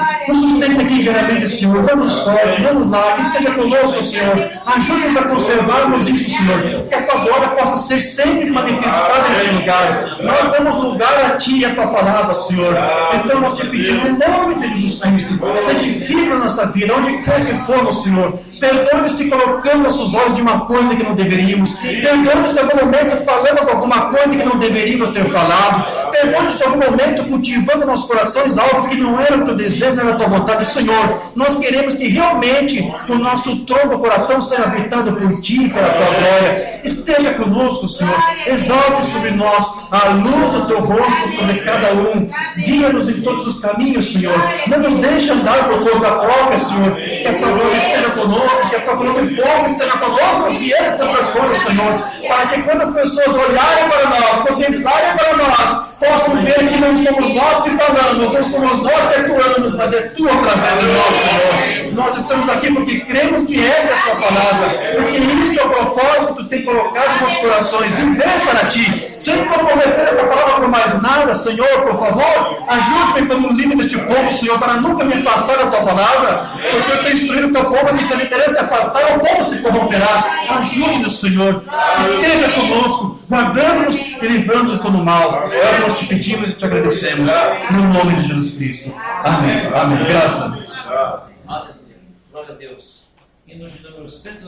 aqui diariamente, Senhor. Dá-nos sorte, dá-nos larga, esteja conosco, Senhor. Ajude-nos a conservarmos isso, Senhor, que a Tua glória possa ser sempre manifestada neste lugar. Nós damos lugar a Ti e a Tua palavra, Senhor. Então nós te pedimos, em nome de Jesus Cristo, santifica a nossa vida, onde quer que formos, Senhor. Perdoe se colocamos nossos olhos de uma coisa que não deveríamos. Perdoe se em algum momento falamos alguma coisa que não deveríamos ter falado. Perdoe antes, em algum momento, cultivando nos nossos corações algo que não era o teu desejo, não era a tua vontade. Senhor, nós queremos que realmente o nosso tronco, o coração, seja habitado por ti, pela tua glória. Esteja conosco, Senhor. Exalte sobre nós a luz do teu rosto sobre cada um. Guia-nos em todos os caminhos, Senhor. Não nos deixe andar por conta própria, Senhor. Que a tua glória esteja conosco, que a tua glória e fogo esteja conosco, nos guiando em todas as coisas, Senhor. Para que quando as pessoas olharem para nós, contemplarem para nós, possam ver que não somos nós que falamos, não somos nós que atuamos, mas é tu através de nós, Senhor. Nós estamos aqui porque cremos que essa é a tua palavra, porque isso é o propósito que tu tem colocado nos nossos corações, viver para ti, sem comprometer essa palavra por mais nada, Senhor, por favor, ajude-me como líder deste povo, Senhor, para nunca me afastar da tua palavra, porque eu tenho instruído o teu povo que se me interessa afastar, o povo se corromperá. Ajude-nos, Senhor, esteja conosco, guardando-nos e livrando-nos de todo mal. É o que nós te pedimos e te agradecemos, no nome de Jesus Cristo. Amém. Amém. Graças a Deus. Glória a Deus. Hino de número 109.